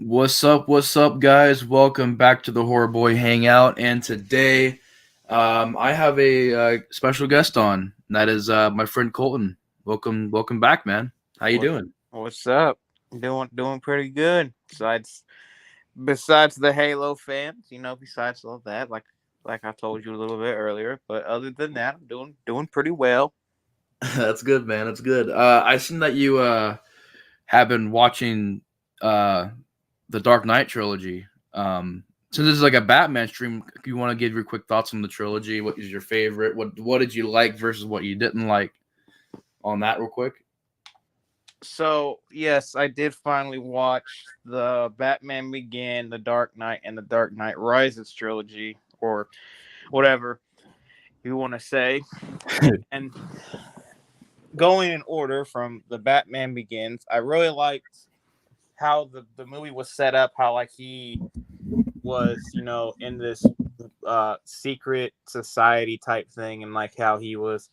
What's up, guys? Welcome back to the Horrorboy Hangout. And today, I have a special guest on. And that is my friend Colton. Welcome back, man. How you What doing? what's up? Doing pretty good. Besides the Halo fans, besides all that, like I told you a little bit earlier. But other than that, I'm doing pretty well. That's good, man. That's good. I seen that you have been watching uh, the Dark Knight trilogy. Since this is like a Batman stream, you want to give your quick thoughts on the trilogy? What is your favorite? What did you like versus what you didn't like on that, real quick? So yes, I did finally watch the Batman Begin, the Dark Knight, and the Dark Knight Rises trilogy, or whatever you want to say. And going in order from the Batman Begins, I really liked how the movie was set up, how like he was, in this secret society type thing, and like how he was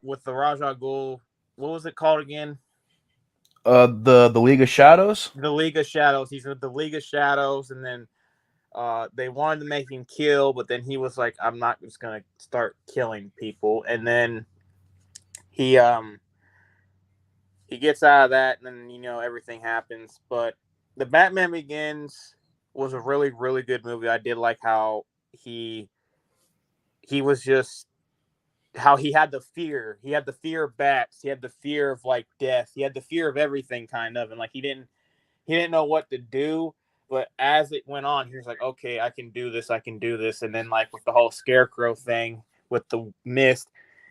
with the Raja Ghul. What was it called again? The League of Shadows. The League of Shadows. He's with the League of Shadows, and then they wanted to make him kill, but then he was like, "I'm not just gonna start killing people." And then he um he gets out of that, and then everything happens. But the Batman Begins was a really really good movie. I did like how he he was just how he had the fear. He had the fear of bats. He had the fear of like death. He had the fear of everything kind of, and like he didn't know what to do. But as it went on, he was like, okay, I can do this. I can do this. And then like with the whole scarecrow thing with the mist,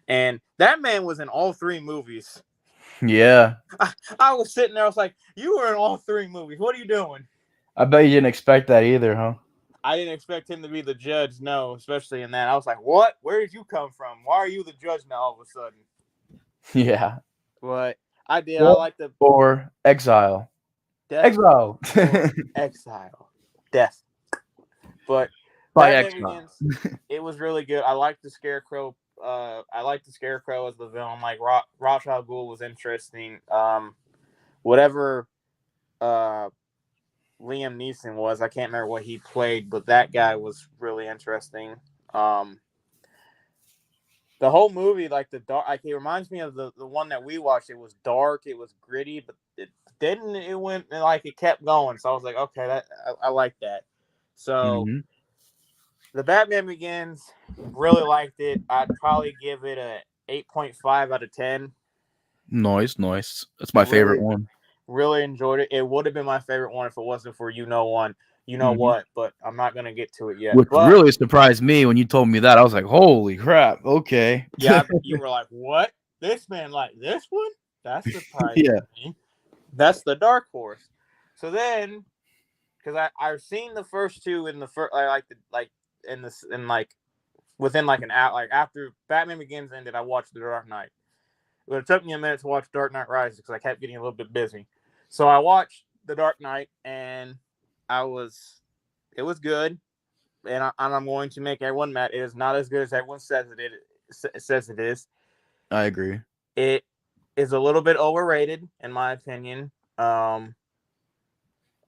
and that man was in all three movies. Yeah, I was sitting there. I was like, you were in all three movies. What are you doing? I bet you didn't expect that either, huh? I didn't expect him to be the judge. No, especially in that. I was like, what? Where did you come from? Why are you the judge now all of a sudden? Yeah. But I did. I War like the or exile. death Exile. or exile, death. But By Batman exile. Begins, it was really good. I liked the Scarecrow. I liked the Scarecrow as the villain. Like Ra's al Ghul was interesting. Whatever uh, Liam Neeson was, I can't remember what he played, but that guy was really interesting. Um, the whole movie, like the dark, like it reminds me of the one that we watched. It was dark, it was gritty, but it didn't. It went like it kept going. So I was like, okay, I like that. So Hmm. the Batman Begins, really liked it. I'd probably give it a 8.5 out of 10. Nice, nice. That's my favorite Really, one. really enjoyed it. It would have been my favorite one if it wasn't for you know Hmm. what, but I'm not gonna get to it yet. Which But really surprised me when you told me that. I was like, "Holy crap!" Okay. yeah, you were like, what? This man like this one? That surprises Yeah. me. That's the dark horse. So then, because I've seen the first two in the first, I like the like in this in like within like an hour, like after Batman Begins ended, I watched The Dark Knight. But it took me a minute to watch Dark Knight Rises because I kept getting a little bit busy. So I watched The Dark Knight, and I was, it was good, and I'm going to make everyone mad. It is not as good as everyone says it is. I agree. It is a little bit overrated, in my opinion.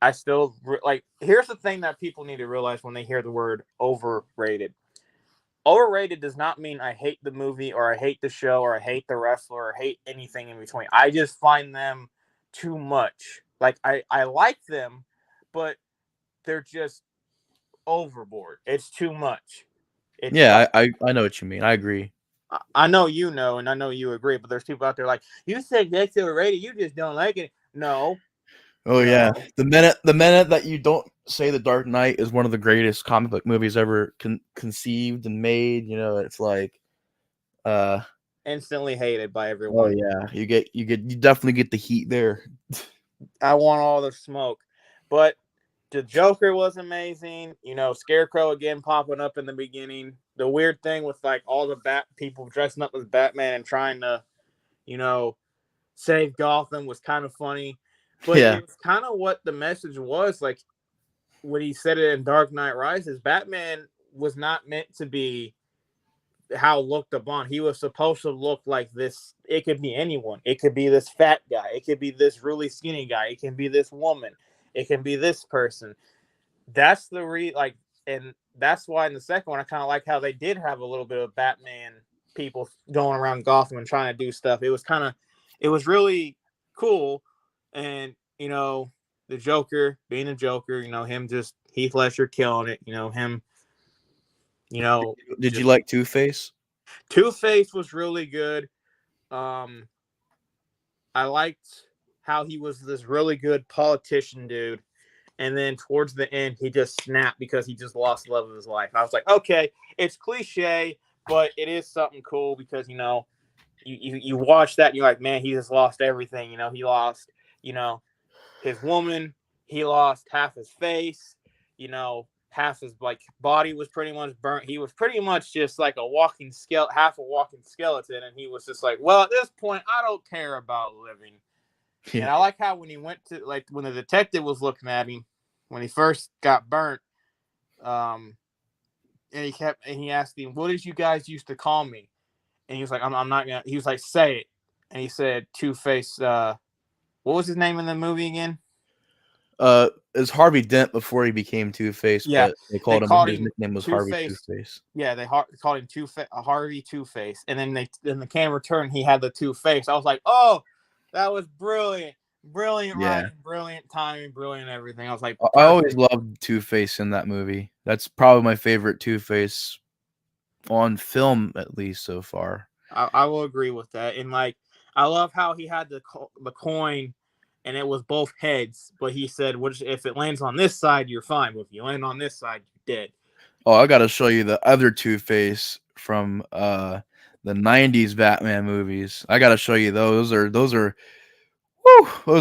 I still like. Here's the thing that people need to realize when they hear the word overrated. Overrated does not mean I hate the movie or I hate the show or I hate the wrestler or hate anything in between. I just find them too much. Like I like them, but they're just overboard. It's too much. It's like Yeah, I know what you mean. I agree. I know you know and I know you agree, but there's people out there like you said that's overrated. You just don't like it. No, Oh yeah, no. the minute that you don't say The Dark Knight is one of the greatest comic book movies ever conceived and made, it's like, uh, Instantly hated by oh everyone. yeah, you definitely get the heat there. I want all the smoke, but the Joker was amazing. Scarecrow again popping up in the beginning. The weird thing with like all the bat people dressing up as Batman and trying to, you know, save Gotham was kind of funny. But Yeah, it's kind of what the message was. Like when he said it in Dark Knight Rises, Batman was not meant to be how looked upon. He was supposed to look like this. It could be anyone. It could be this fat guy. It could be this really skinny guy. It can be this woman. It can be this person. That's the and that's why in the second one I kind of like how they did have a little bit of Batman people going around Gotham and trying to do stuff. It was really cool, and the Joker being a Joker, him just Heath Ledger killing it, him, Did you just like Two-Face? Two-Face was really good. I liked how he was this really good politician dude. And then towards the end, he just snapped because he just lost the love of his life. I was like, okay, it's cliche, but it is something cool because, you watch that and you're like, man, he just lost everything. He lost, his woman. He lost half his face. Half his body was pretty much burnt. He was pretty much just like half a walking skeleton. And he was just like, well, at this point, I don't care about living. Yeah. And I like how when he went to when the detective was looking at him when he first got burnt, and he asked him, "What did you guys used to call me?" And he was like, "I'm not gonna." He was like, "Say it," and he said, "Two-Face." What was his name in the movie again? It's Harvey Dent before he became Two-Face, yeah, but they called him. His nickname was Harvey Two-Face. Yeah, they called him Harvey Two-Face, and then the camera turned. He had the Two-Face. I was like, "Oh, that was brilliant." Brilliant writing, brilliant timing, brilliant everything. I was like, perfect. I always loved Two-Face in that movie. That's probably my favorite Two-Face on film, at least so far. I will agree with that. And I love how he had the coin, and it was both heads. But he said, if it lands on this side, you're fine. But if you land on this side, you're dead. Oh, I got to show you the other Two-Face from the '90s Batman movies. I got to show you those. Those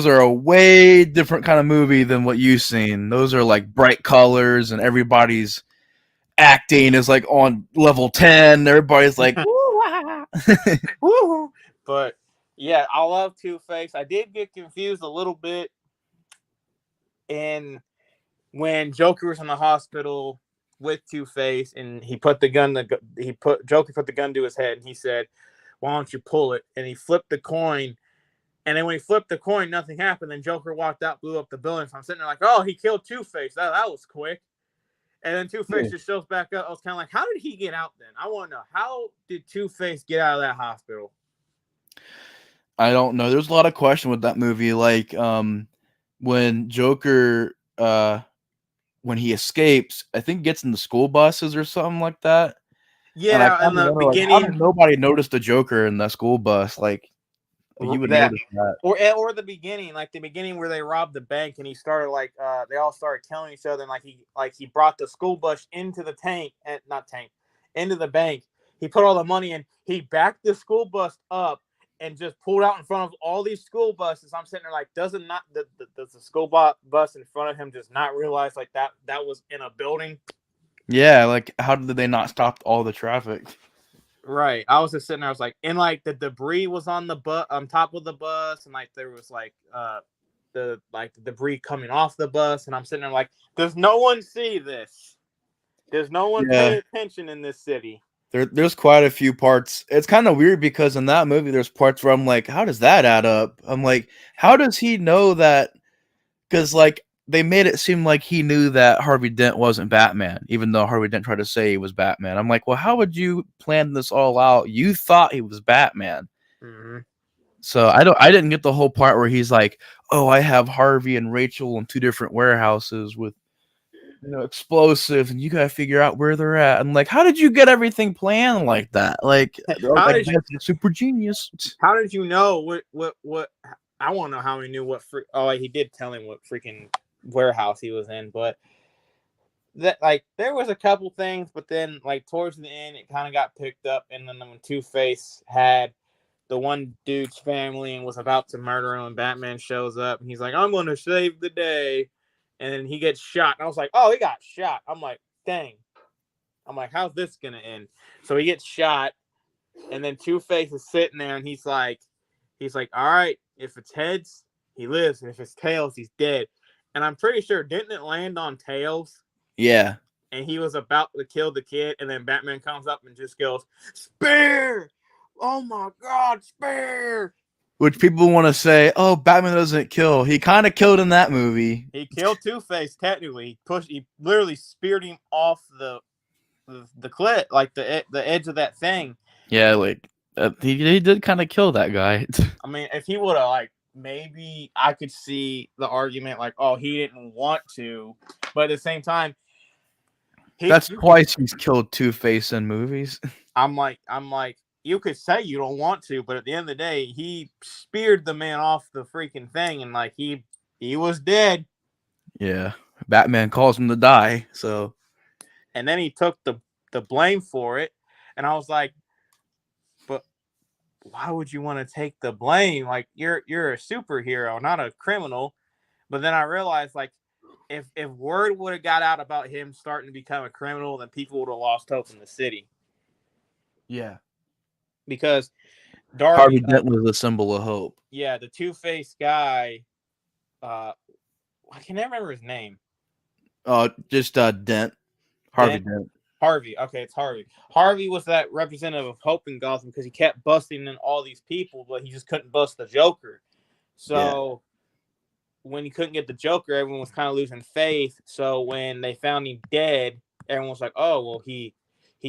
are a way different kind of movie than what you've seen. Those are like bright colors and everybody's acting is like on level 10. Everybody's like, woo. But yeah, I love Two-Face. I did get confused a little bit when Joker was in the hospital with Two-Face and Joker put the gun to his head and he said, "Why don't you pull it?" And he flipped the coin. And then when he flipped the coin, nothing happened. Then Joker walked out, blew up the building. So I'm sitting there like, oh, he killed Two-Face. That was quick. And then Two-Face just shows back up. I was kind of like, how did he get out then? I want to know, how did Two-Face get out of that hospital? I don't know. There's a lot of question with that movie. Like when Joker, when he escapes, I think gets in the school buses or something like that. Yeah, in the beginning. How did nobody notice the Joker in the school bus? Like, you would notice that. Or the beginning, where they robbed the bank and he started they all started killing each other and he brought the school bus into the into the bank. He put all the money in. He backed the school bus up and just pulled out in front of all these school buses. I'm sitting there like, does the school bus in front of him just not realize that was in a building? Yeah, like how did they not stop all the traffic? Right. I was just sitting there. I was like, and the debris was on the on top of the bus, and there was the debris coming off the bus, and I'm sitting there like, does no one see this? Does no one pay attention in this city? There's quite a few parts. It's kind of weird because in that movie, there's parts where I'm like, how does that add up? I'm like, how does he know that? Because they made it seem like he knew that Harvey Dent wasn't Batman, even though Harvey Dent tried to say he was Batman. I'm like, well, how would you plan this all out? You thought he was Batman. Mm-hmm. So I didn't get the whole part where he's like, oh, I have Harvey and Rachel in 2 different warehouses with explosives, and you gotta figure out where they're at. I'm like, how did you get everything planned like that? Like, super genius. How did you know what? I want to know how he knew what. He did tell him what freaking warehouse he was in, but that there was a couple things, but then towards the end it kind of got picked up, and then when Two-Face had the one dude's family and was about to murder him, and Batman shows up and he's like, I'm going to save the day, and then he gets shot, and I was like, oh, he got shot. I'm like, dang. I'm like, how's this gonna end? So he gets shot, and then Two-Face is sitting there and he's like, all right, if it's heads, he lives, and if it's tails, he's dead. And I'm pretty sure, didn't it land on tails? Yeah. and he was about to kill the kid, and then Batman comes up and just goes, "Spare! Oh my God, spare!" Which people want to say, oh, Batman doesn't kill. He kind of killed in that movie. He killed Two-Face. Technically, he literally speared him off the cliff, like the edge of that thing. Yeah, like he did kind of kill that guy. I mean, if he would have, like, maybe I could see the argument, like, oh, he didn't want to, but at the same time, That's twice he's killed Two-Face in movies. I'm like, you could say you don't want to, but at the end of the day, he speared the man off the freaking thing, and like he was dead. Yeah, Batman calls him to die. So, and then he took the blame for it, and I was like, but why would you want to take the blame? Like, you're a superhero, not a criminal. But then I realized, like, if word would have got out about him starting to become a criminal, then people would have lost hope in the city. Yeah. Because Harvey Dent was a symbol of hope. Yeah, the Two-Face guy, I can never remember his name. Just Dent. Harvey Dent. Harvey. Okay, it's Harvey. Harvey was that representative of hope in Gotham because he kept busting in all these people, but he just couldn't bust the Joker. So when he couldn't get the Joker, everyone was kind of losing faith. So when they found him dead, everyone was like, oh, well, he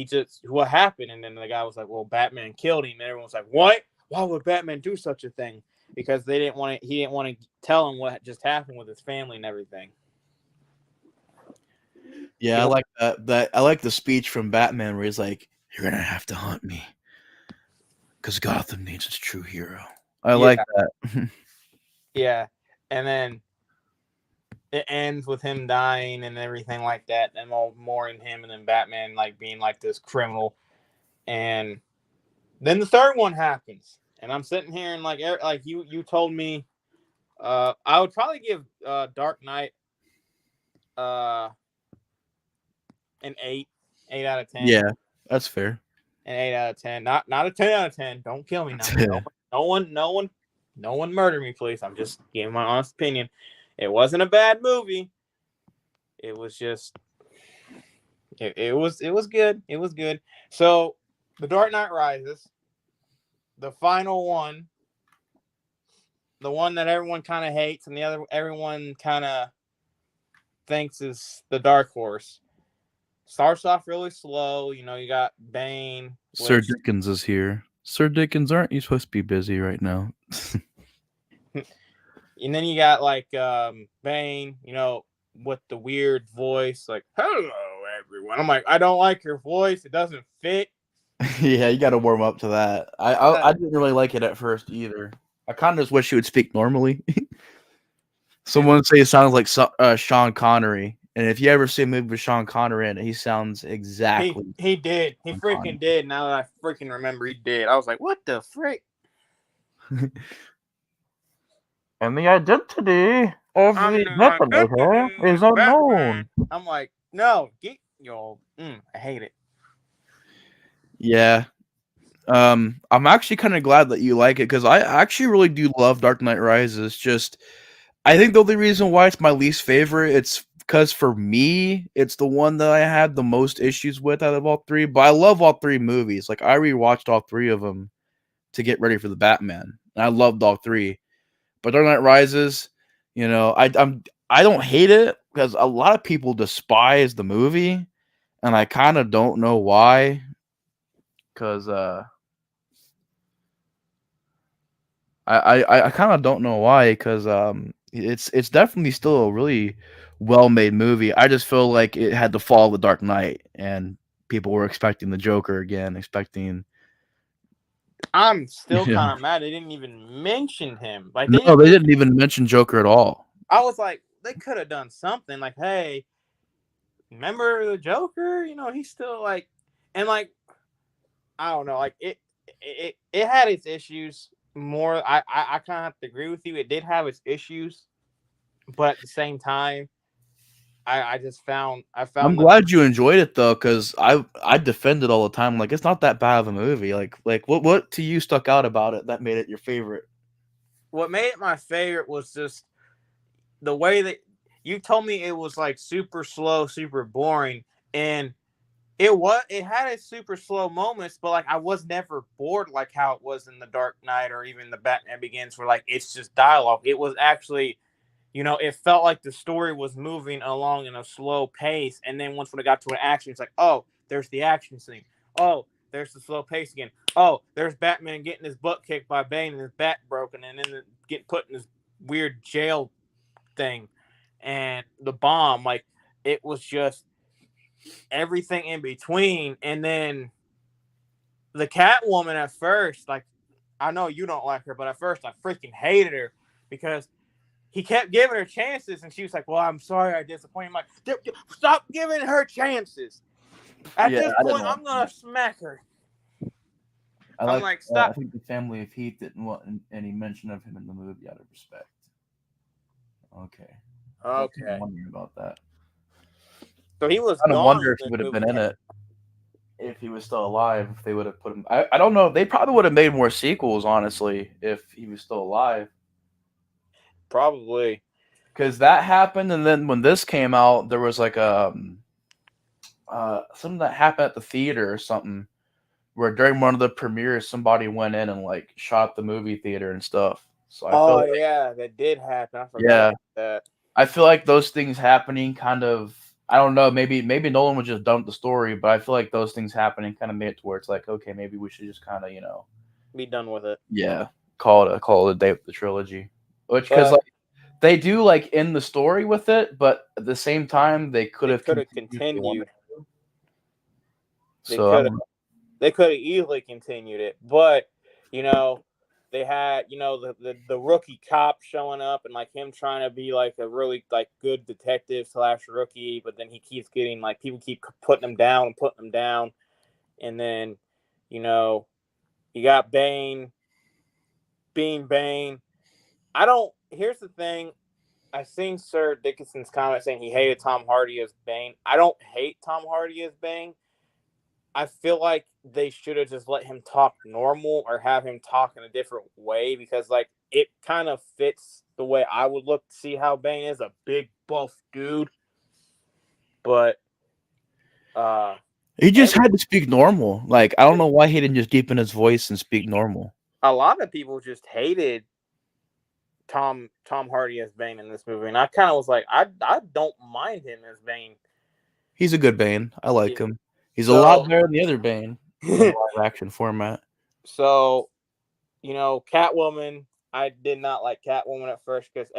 just, what happened? And then the guy was like, well, Batman killed him. And everyone was like, what? Why would Batman do such a thing? Because he didn't want to tell him what just happened with his family and everything. Yeah, I like that. I like the speech from Batman where he's like, "You're gonna have to hunt me, because Gotham needs its true hero." I like that. Yeah, and then it ends with him dying and everything like that, and more in him, and then Batman like being like this criminal, and then the third one happens, and I'm sitting here and like you told me, I would probably give Dark Knight an 8 out of 10. Yeah, that's fair. An 8 out of 10, not a 10 out of 10. Don't kill me now. No one murder me, please. I'm just giving my honest opinion. It wasn't a bad movie. It was just, it was good. It was good. So, The Dark Knight Rises, the final one, the one that everyone kind of hates, and the other everyone kind of thinks is the dark horse. Starts off really slow. You know, you got Bane. Sir Dickens is here. Sir Dickens, aren't you supposed to be busy right now? And then you got like Bane, you know, with the weird voice, like, hello, everyone. I'm like, I don't like your voice. It doesn't fit. Yeah, you got to warm up to that. I didn't really like it at first either. I kind of just wish he would speak normally. Someone say it sounds like Sean Connery. And if you ever see a movie with Sean Connery in it, he sounds exactly. He did. He freaking did. Now that I freaking remember, he did. I was like, what the frick? And the identity of the detonator is unknown. I'm like, no, get your. I hate it. Yeah. I'm actually kind of glad that you like it because I actually really do love Dark Knight Rises. Just, I think the only reason why it's my least favorite, it's because for me, it's the one that I had the most issues with out of all three. But I love all three movies. Like, I rewatched all three of them to get ready for the Batman, and I loved all three. But Dark Knight Rises, you know, I don't hate it because a lot of people despise the movie, and I kind of don't know why. Because I kind of don't know why. Because it's definitely still a really well-made movie. I just feel like it had to follow the Dark Knight, and people were expecting the Joker again, expecting. I'm still kind of mad they didn't even mention him. Like, they didn't even mention Joker at all. I was like, they could have done something. Like, hey, remember the Joker? You know, he's still like, and like, I don't know. Like, it had its issues more. I kind of have to agree with you. It did have its issues, but at the same time, I found. I'm glad you enjoyed it though, because I defend it all the time. Like, it's not that bad of a movie. Like what to you stuck out about it that made it your favorite? What made it my favorite was just the way that you told me it was like super slow, super boring, And it had its super slow moments, but like I was never bored like how it was in the Dark Knight or even the Batman Begins, where like it's just dialogue. It was actually, it felt like the story was moving along in a slow pace, and then once when it got to an action, it's like, oh, there's the action scene. Oh, there's the slow pace again. Oh, there's Batman getting his butt kicked by Bane and his back broken, and then getting put in this weird jail thing, and the bomb. Like it was just everything in between, and then the Catwoman at first, like I know you don't like her, but at first I freaking hated her because he kept giving her chances, and she was like, "Well, I'm sorry I disappointed." I'm like, "Stop giving her chances." At this point, I'm gonna smack her. I'm like, I "Stop." think the family of Heath didn't want any mention of him in the movie out of respect. Okay. I was Okay, wondering about that. so he was I kind of gone wonder when if he this would have movie been in came. it if he was still alive. If they would have put him. I don't know. They probably would have made more sequels, honestly, if he was still alive. Probably. Because that happened, and then when this came out, there was like something that happened at the theater or something where during one of the premieres somebody went in and like shot the movie theater and stuff. So I feel Oh like yeah, that did happen. I forgot yeah, about that. I feel like those things happening kind of I don't know, maybe Nolan was just done with the story, but I feel like those things happening kind of made it to where it's like, okay, maybe we should just kind of, Be done with it. yeah, call it a day with the trilogy. Which cuz But like they do like end the story with it, but at the same time they could they have could have continued if they wanted continued. to. They So I could have. don't know. They could have easily continued it, but you know, they had the rookie cop showing up and like him trying to be like a really like good detective slash rookie, but then he keeps getting like people keep putting him down and putting him down, and then you know you got Bane being Bane. I don't. Here's the thing. I seen Sir Dickinson's comment saying he hated Tom Hardy as Bane. I don't hate Tom Hardy as Bane. I feel like they should have just let him talk normal or have him talk in a different way because like it kind of fits the way I would look to see how Bane is a big buff dude. But He just every had to speak normal. Like I don't know why he didn't just deepen his voice and speak normal. a lot of people just hated Tom Hardy as Bane in this movie, and I kind of was like, I don't mind him as Bane. He's a good Bane. I like Yeah. him. He's a lot So better than the other Bane in the live action format. so Catwoman. I did not like Catwoman at first because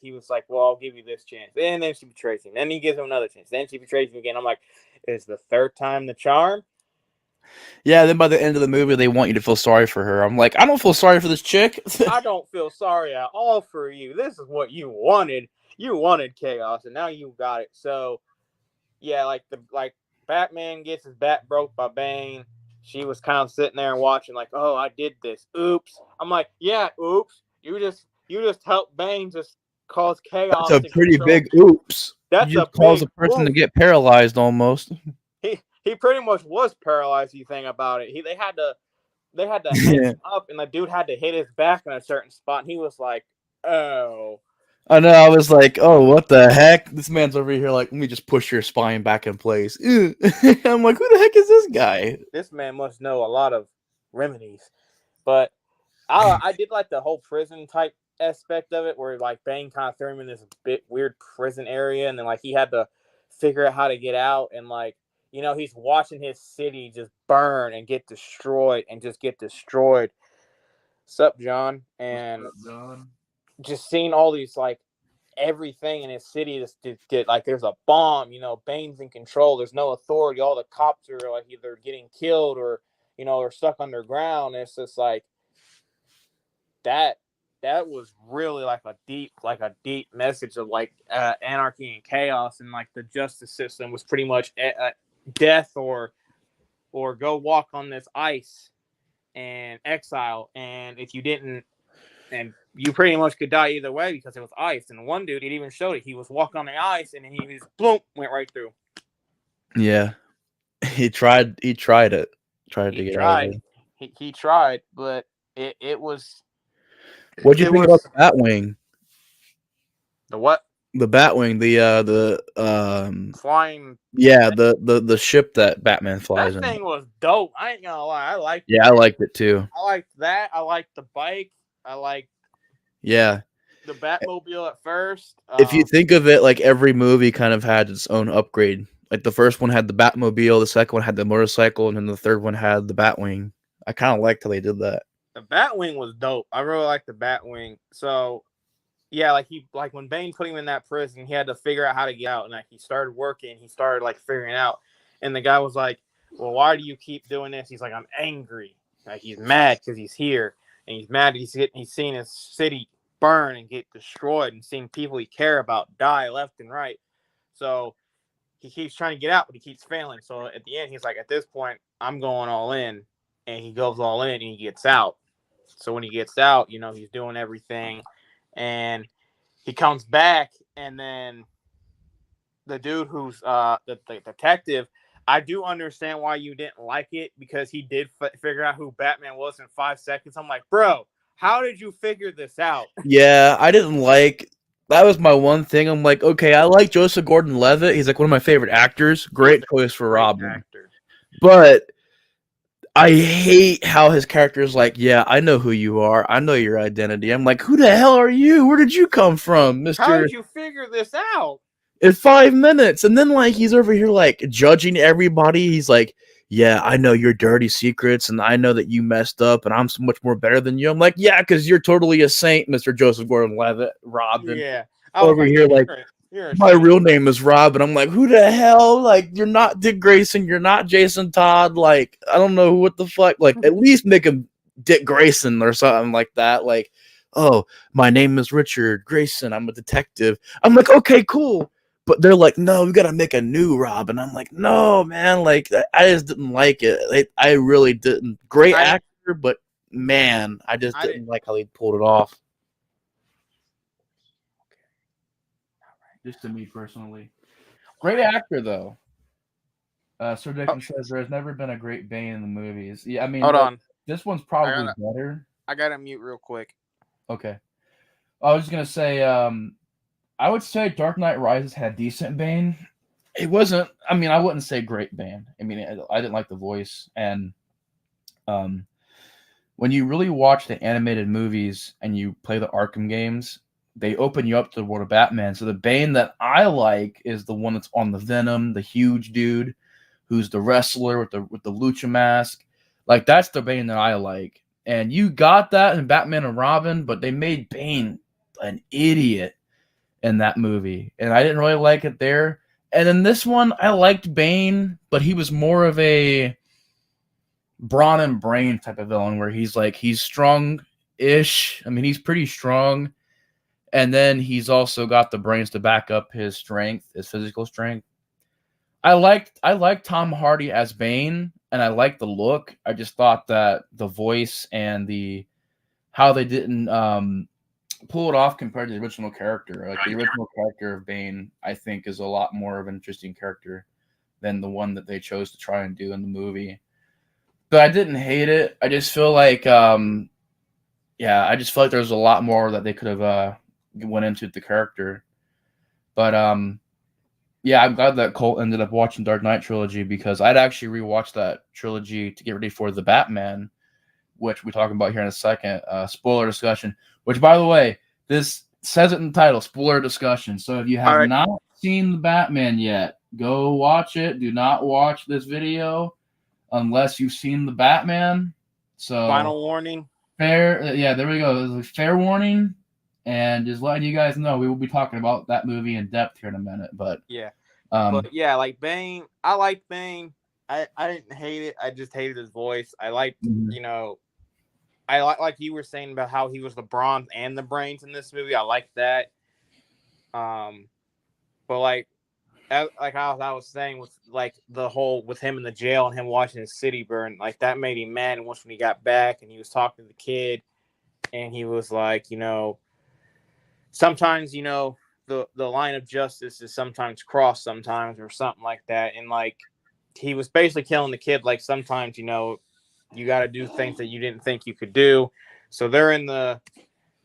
he was like, "Well, I'll give you this chance," and then she betrays him. Then he gives him another chance. Then she betrays him again. I'm like, "Is the third time the charm?" Yeah, then by the end of the movie, they want you to feel sorry for her. I'm like, I don't feel sorry for this chick. I don't feel sorry at all for you. This is what you wanted. You wanted chaos, and now you got it. So yeah, like Batman gets his back broke by Bane. She was kind of sitting there and watching, like, oh, I did this. Oops. I'm like, yeah, oops. You just helped Bane just cause That's chaos a and pretty control. big oops. That's You a just cause big a person to oops. get paralyzed almost. He pretty much was paralyzed. You think about it. They had to hang Yeah. him up, and the dude had to hit his back in a certain spot. And he was like, oh. I know. I was like, "Oh, what the heck? This man's over here. Like, let me just push your spine back in place." I'm like, "Who the heck is this guy?" This man must know a lot of remedies. But I did like the whole prison type aspect of it, where like Bane kind of threw him in this bit weird prison area, and then like he had to figure out how to get out, and like he's watching his city just burn and get destroyed and just get destroyed. Sup, John? What's And up, John? just seeing all these like everything in his city just to get like there's a bomb, Bane's in control, there's no authority, all the cops are like either getting killed or are stuck underground. It's just like that was really like a deep message of like anarchy and chaos, and like the justice system was pretty much death or go walk on this ice and exile, and if you didn't, and you pretty much could die either way because it was ice. And one dude, it even showed it, he was walking on the ice and he just boom went right through. Yeah, he tried. He tried it. Tried to He get out of tried. there. He tried, but it was What'd you it think about was the Batwing? the what? The Batwing, flying. yeah, the ship that Batman flies That in. thing was dope. I ain't gonna lie. I liked Yeah, I that. liked it too. I liked that. I liked the bike. I liked Yeah. the Batmobile at first. If you think of it, like every movie kind of had its own upgrade. Like the first one had the Batmobile, the second one had the motorcycle, and then the third one had the Batwing. I kind of liked how they did that. The Batwing was dope. I really liked the Batwing. So yeah, like when Bane put him in that prison, he had to figure out how to get out, and like he started working. He started like figuring out, and the guy was like, "Well, why do you keep doing this?" He's like, "I'm angry. Like he's mad because he's here, and he's mad he's seen his city burn and get destroyed, and seeing people he care about die left and right. So he keeps trying to get out, but he keeps failing. So at the end, he's like, at this point, I'm going all in, and he goes all in, and he gets out. So when he gets out, he's doing everything, and he comes back, and then the dude who's the detective, I do understand why you didn't like it, because he did figure out who Batman was in 5 seconds. I'm like, bro, how did you figure this out? Yeah, I didn't like. That was my one thing. I'm like, okay, I like Joseph Gordon-Levitt. He's like one of my favorite actors. He was Great a choice for great Robin. actor. But I hate how his character is like, yeah, I know who you are. I know your identity. I'm like, who the hell are you? Where did you come from, How Mister? did you figure this out? In 5 minutes, and then like he's over here like judging everybody. He's like, yeah, I know your dirty secrets, and I know that you messed up, and I'm so much more better than you. I'm like, yeah, because you're totally a saint, Mister Joseph Gordon-Levitt, Robin. Yeah, I was Over like, here, yeah, like, you're a my saint. real name is Rob, and I'm like, who the hell? Like, you're not Dick Grayson, you're not Jason Todd. Like, I don't know what the fuck. Like, at least make him Dick Grayson or something like that. Like, oh, my name is Richard Grayson. I'm a detective. I'm like, okay, cool. But they're like, no, we gotta make a new Rob, and I'm like, no, man. Like, I just didn't like it. I really didn't. Great I didn't. actor, but man, I just I didn't. didn't like how they pulled it off. Just to me personally. Great actor though. Sir Oh, Dickens says there has never been a great Bane in the movies. Yeah, I mean, hold on. this one's I probably gotta. better. I gotta mute real quick. Okay, I was just gonna say, I would say Dark Knight Rises had decent Bane. It wasn't. I mean, I wouldn't say great Bane. I mean, I didn't like the voice, and um, when you really watch the animated movies and you play the Arkham games, they open you up to the world of Batman. So the Bane that I like is the one that's on the Venom, the huge dude who's the wrestler with the lucha mask. Like that's the Bane that I like. And you got that in Batman and Robin, but they made Bane an idiot in that movie. And I didn't really like it there. And in this one, I liked Bane, but he was more of a brawn and brain type of villain where he's strong ish. I mean, he's pretty strong. And then he's also got the brains to back up his strength, his physical strength. I liked Tom Hardy as Bane, and I liked the look. I just thought that the voice and the how they didn't pull it off compared to the original character. Like the original character of Bane, I think is a lot more of an interesting character than the one that they chose to try and do in the movie. But I didn't hate it. I just feel like I just feel like there's a lot more that they could have went into the character. But yeah, I'm glad that Colt ended up watching Dark Knight trilogy because I'd actually rewatched that trilogy to get ready for the Batman, which we're talking about here in a second. Spoiler discussion. Which, by the way, this says it in the title, spoiler discussion. So if you have Right. not seen the Batman yet, go watch it. Do not watch this video unless you've seen the Batman. So Final warning. fair, yeah, there we go. Fair warning, and just letting you guys know we will be talking about that movie in depth here in a minute. But Yeah. um, But yeah, like Bane, I like Bane. I didn't hate it. I just hated his voice. I liked, mhm. I like you were saying about how he was the bronze and the brains in this movie. I like that. But like I was saying with like the whole with him in the jail and him watching his city burn, like that made him mad. And once when he got back and he was talking to the kid, and he was like, sometimes the line of justice is sometimes crossed sometimes or something like that, and like he was basically killing the kid. Like sometimes you got to do things that you didn't think you could do. So they're in the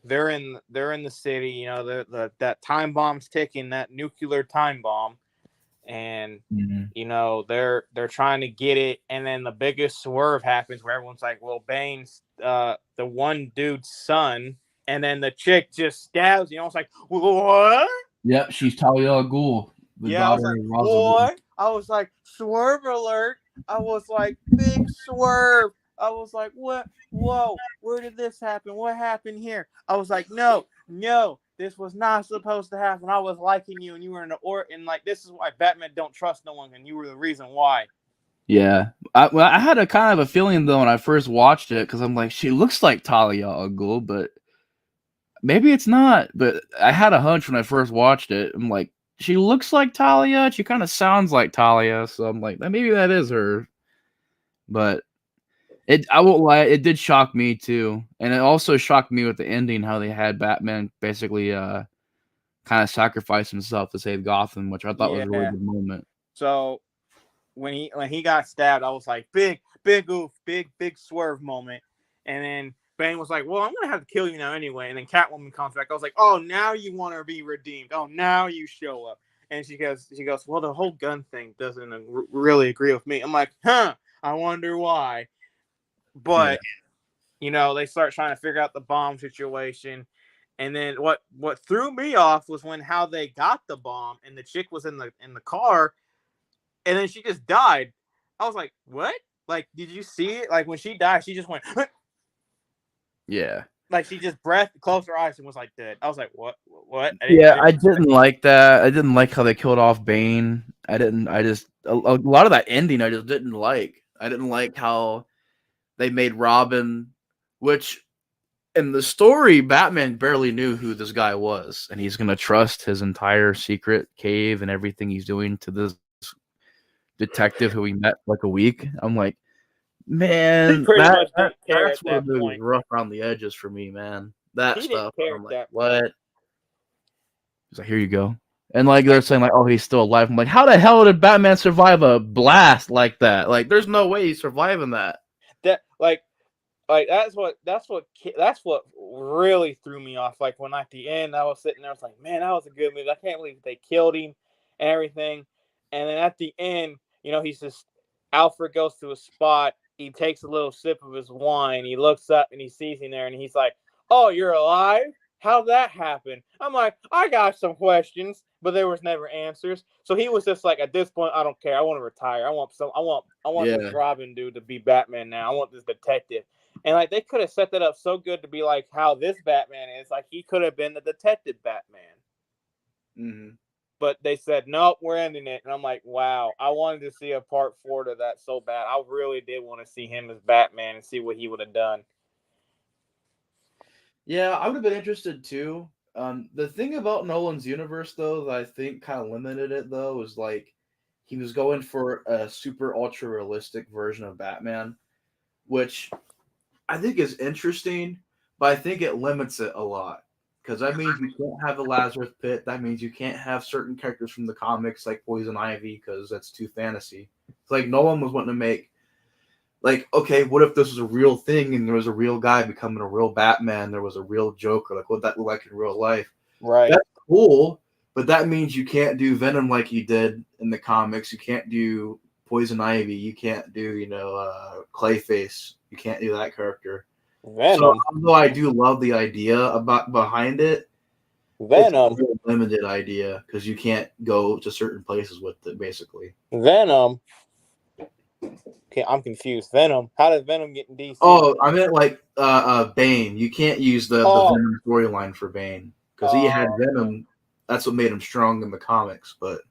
they're in the city. You know, that time bomb's ticking, that nuclear time bomb, and you know they're trying to get it. And then the biggest swerve happens where everyone's like, "Well, Bane's the one dude's son," and then the chick just stabs. You know, it's like, "What?" Yep, she's Talia al Ghul, the Yeah, I was daughter like, of Ra's al Ghul. "What?" I was like, "Swerve alert!" I was like, "Big swerve!" I was like, "What? Whoa! Where did this happen? What happened here?" I was like, "No, no, this was not supposed to happen. I was liking you, and you were in the and like this is why Batman don't trust no one, and you were the reason why." Yeah, I had a kind of a feeling though when I first watched it because I'm like, she looks like Talia al Ghul, but maybe it's not. But I had a hunch when I first watched it. I'm like, she looks like Talia. She kind of sounds like Talia, so I'm like, maybe that is her. But I won't lie, it did shock me too, and it also shocked me with the ending how they had Batman basically kind of sacrifice himself to save Gotham, which I thought was a really Yeah. good moment. So when he got stabbed, I was like, big oof, big swerve moment. And then Bane was like, "Well, I'm gonna have to kill you now anyway." And then Catwoman comes back. I was like, "Oh, now you want to be redeemed? Oh, now you show up." And she goes, "Well, the whole gun thing doesn't really agree with me." I'm like, "Huh? I wonder why." But you know, they start trying to figure out the bomb situation. And then what threw me off was when how they got the bomb and the chick was in the car and then she just died. I was like, "What? Like, did you see it? Like when she died, she just went Yeah. like she just closed her eyes and was like dead." I was like, "What? What?" I didn't like that. I didn't like how they killed off Bane. I didn't. I just a lot of that ending. I just didn't like. I didn't like how they made Robin, which in the story, Batman barely knew who this guy was, and he's gonna trust his entire secret cave and everything he's doing to this detective who he met like a week. I'm like, He man, pretty much didn't care that's at where that the movie was point. rough around the edges for me, man. That He didn't stuff. care I'm at like, that point. what? He's like, here you go. And like they're saying, like, oh, he's still alive. I'm like, how the hell did Batman survive a blast like that? Like, there's no way he's surviving that. That like that's what really threw me off. Like when at the end I was sitting there, I was like, "Man, that was a good movie. I can't believe they killed him and everything." And then at the end, you know, he's just Alfred goes to a spot. He takes a little sip of his wine. He looks up and he sees him there, and he's like, "Oh, you're alive? How'd that happen?" I'm like, "I got some questions, but there was never answers." So he was just like, at this point, I don't care. I want to retire. I want this Yeah. Robin dude to be Batman now. I want this detective. And like they could have set that up so good to be like how this Batman is. Like he could have been the detective Batman. Mm-hmm. But they said, "Nope, we're ending it." And I'm like, wow, I wanted to see a part 4 to that so bad. I really did want to see him as Batman and see what he would have done. Yeah, I would have been interested too. The thing about Nolan's universe, though, that I think kind of limited it, though, is like he was going for a super ultra realistic version of Batman, which I think is interesting, but I think it limits it a lot. Because that means you can't have the Lazarus Pit. That means you can't have certain characters from the comics like Poison Ivy because that's too fantasy. It's like Nolan was wanting to make, like, okay, what if this was a real thing and there was a real guy becoming a real Batman? There was a real Joker. Like, what that look like in real life? Right. That's cool, but that means you can't do Venom like you did in the comics. You can't do Poison Ivy. You can't do, Clayface. You can't do that character. So, Venom. although I do love the idea about behind it, it's a Venom. really limited idea because you can't go to certain places with it, basically. Venom. Okay, I'm confused. Venom. How does Venom get in DC? Oh, I meant like Bane. You can't use the Oh. Venom storyline for Bane because he had Venom. That's what made him strong in the comics. But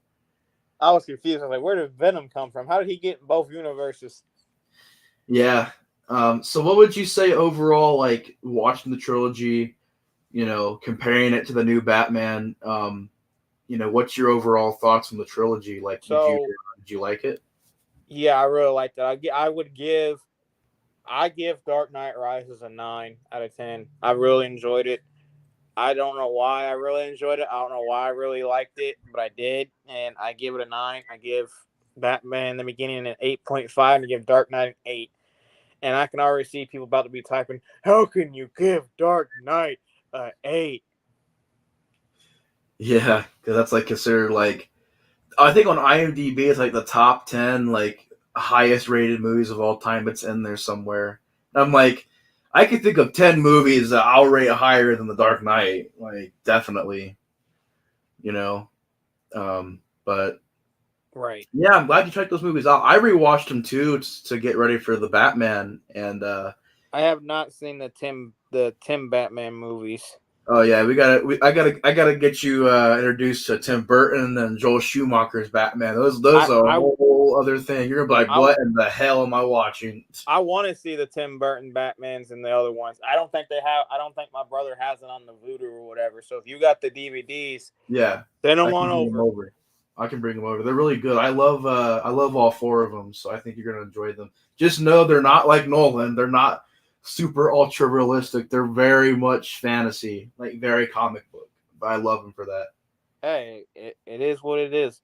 I was confused. I was like, where did Venom come from? How did he get in both universes? yeah. So what would you say overall, like watching the trilogy, comparing it to the new Batman, what's your overall thoughts on the trilogy? Like, did you like it? Yeah, I really liked it. I give Dark Knight Rises a 9 out of 10. I really enjoyed it. I don't know why I really enjoyed it. I don't know why I really liked it, but I did, and I give it a 9. I give Batman in the beginning an 8.5, and I give Dark Knight an 8. And I can already see people about to be typing, "How can you give Dark Knight 8. Yeah, because that's like considered like I think on IMDb it's like the top 10 like highest rated movies of all time. It's in there somewhere. And I'm like, I could think of 10 movies that I'll rate higher than The Dark Knight. Like definitely, you know. But Right. yeah, I'm glad you checked those movies out. I rewatched them too to get ready for the Batman, and I have not seen the Tim Batman movies. oh yeah, I gotta get you introduced to Tim Burton and Joel Schumacher's Batman. Those I are a I whole other thing. You're gonna be like, I, what in the hell am I watching? I want to see the Tim Burton Batmans and the other ones. I don't think they have. I don't think my brother has it on the Voodoo or whatever. So if you got the DVDs, Yeah, send I them can on bring them over. over. I can bring them over. They're really good. I love all four of them, so I think you're gonna enjoy them. Just know they're not like Nolan. They're not super ultra realistic. They're very much fantasy, like very comic book. But I love them for that. Hey, it is what it is.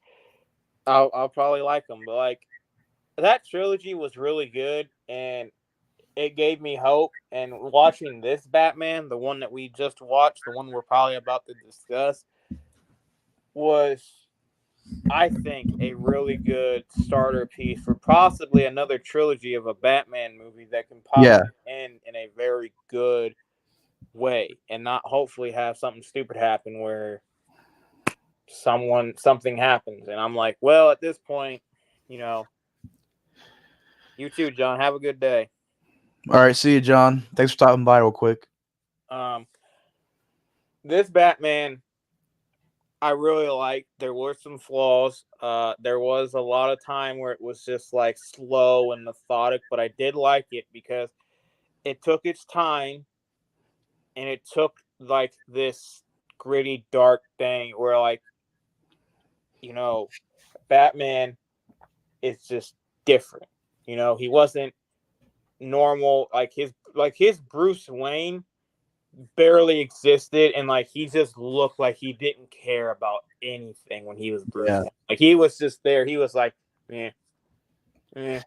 I'll probably like them, but like that trilogy was really good, and it gave me hope. And watching this Batman, the one that we just watched, the one we're probably about to discuss, was, I think, a really good starter piece for possibly another trilogy of a Batman movie that can Yeah, possibly end in a very good way and not hopefully have something stupid happen where something happens. And I'm like, well, at this point, you know, you too, John. Have a good day. all right, see you, John. Thanks for stopping by real quick. Um, this Batman, I really liked. There were some flaws. There was a lot of time where it was just like slow and methodic, but I did like it because it took its time and it took like this gritty, dark thing where like, you know, Batman is just different. He wasn't normal. Like his Bruce Wayne barely existed, and like he just looked like he didn't care about anything when he was Bruce Yeah, Wayne. Like he was just there. He was like, eh, eh.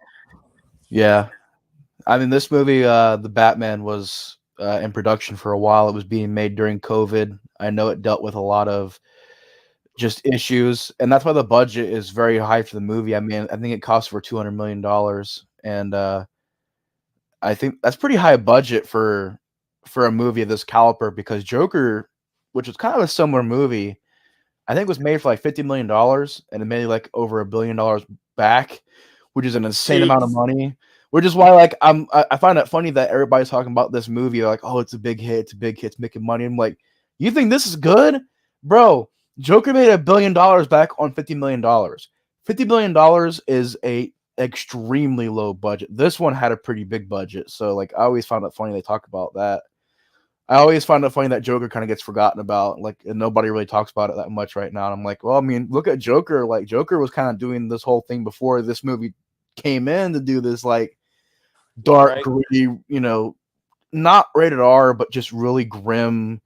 yeah. I mean, this movie, the Batman, was in production for a while. It was being made during COVID. I know it dealt with a lot of just issues, and that's why the budget is very high for the movie. I mean, I think it cost over $200 million, and I think that's pretty high budget for a movie of this caliber because Joker, which was kind of a similar movie, I think was made for like $50 million, and it made like over $1 billion back, which is an insane amount of Jeez. money. Which is why like I find it funny that everybody's talking about this movie like, oh, it's a big hit, it's a big hit, it's making money. I'm like, you think this is good, bro? Joker made $1 billion back on $50 million. $50 million is a extremely low budget. This one had a pretty big budget, so like I always found it funny they talk about that. I always find it funny that Joker kind of gets forgotten about, like, and nobody really talks about it that much right now. And I'm like, well, I mean, look at Joker. Like, Joker was kind of doing this whole thing before this movie came in to do this, like, dark, Right. gritty, not rated R, but just really grim.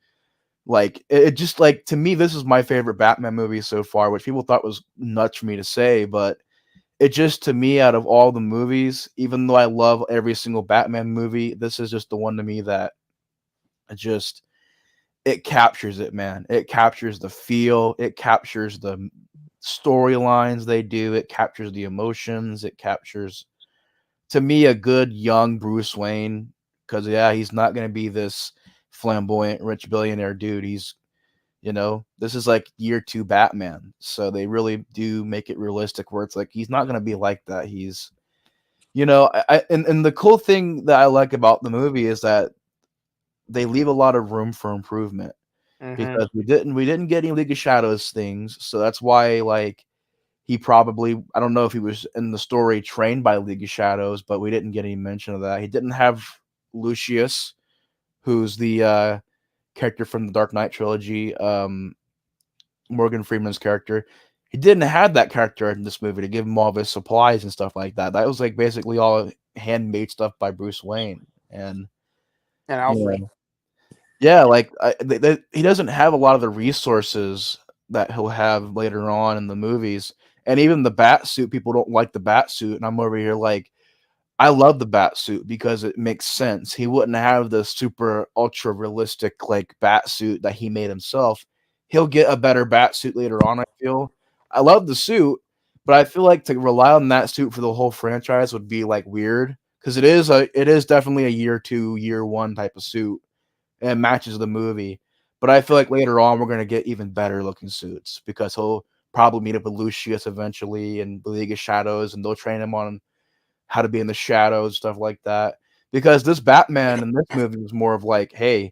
Like, it just, like, to me, this is my favorite Batman movie so far, which people thought was nuts for me to say, but it just, to me, out of all the movies, even though I love every single Batman movie, this is just the one to me that just it captures it, man. It captures the feel. It captures the storylines they do. It captures the emotions. It captures, to me, a good young Bruce Wayne. Because, yeah, he's not going to be this flamboyant, rich billionaire dude. This is like year two Batman. So they really do make it realistic where it's like, he's not going to be like that. And the cool thing that I like about the movie is that they leave a lot of room for improvement Mm-hmm. because we didn't get any League of Shadows things, so that's why like he probably I don't know if he was in the story trained by League of Shadows, but we didn't get any mention of that. He didn't have Lucius, who's the character from the Dark Knight trilogy, Morgan Freeman's character. He didn't have that character in this movie to give him all of his supplies and stuff like that. That was like basically all handmade stuff by Bruce Wayne, and And you Alfred. know yeah, like he doesn't have a lot of the resources that he'll have later on in the movies, and even the bat suit. People don't like the bat suit, and I'm over here like, I love the bat suit because it makes sense. He wouldn't have the super ultra realistic like bat suit that he made himself. He'll get a better bat suit later on, I feel. I love the suit, but I feel like to rely on that suit for the whole franchise would be like weird because it is definitely a year 2, year 1 type of suit and it matches the movie. But I feel like later on we're gonna get even better looking suits because he'll probably meet up with Lucius eventually and the League of Shadows and they'll train him on how to be in the shadows, stuff like that. Because this Batman in this movie was more of like, hey,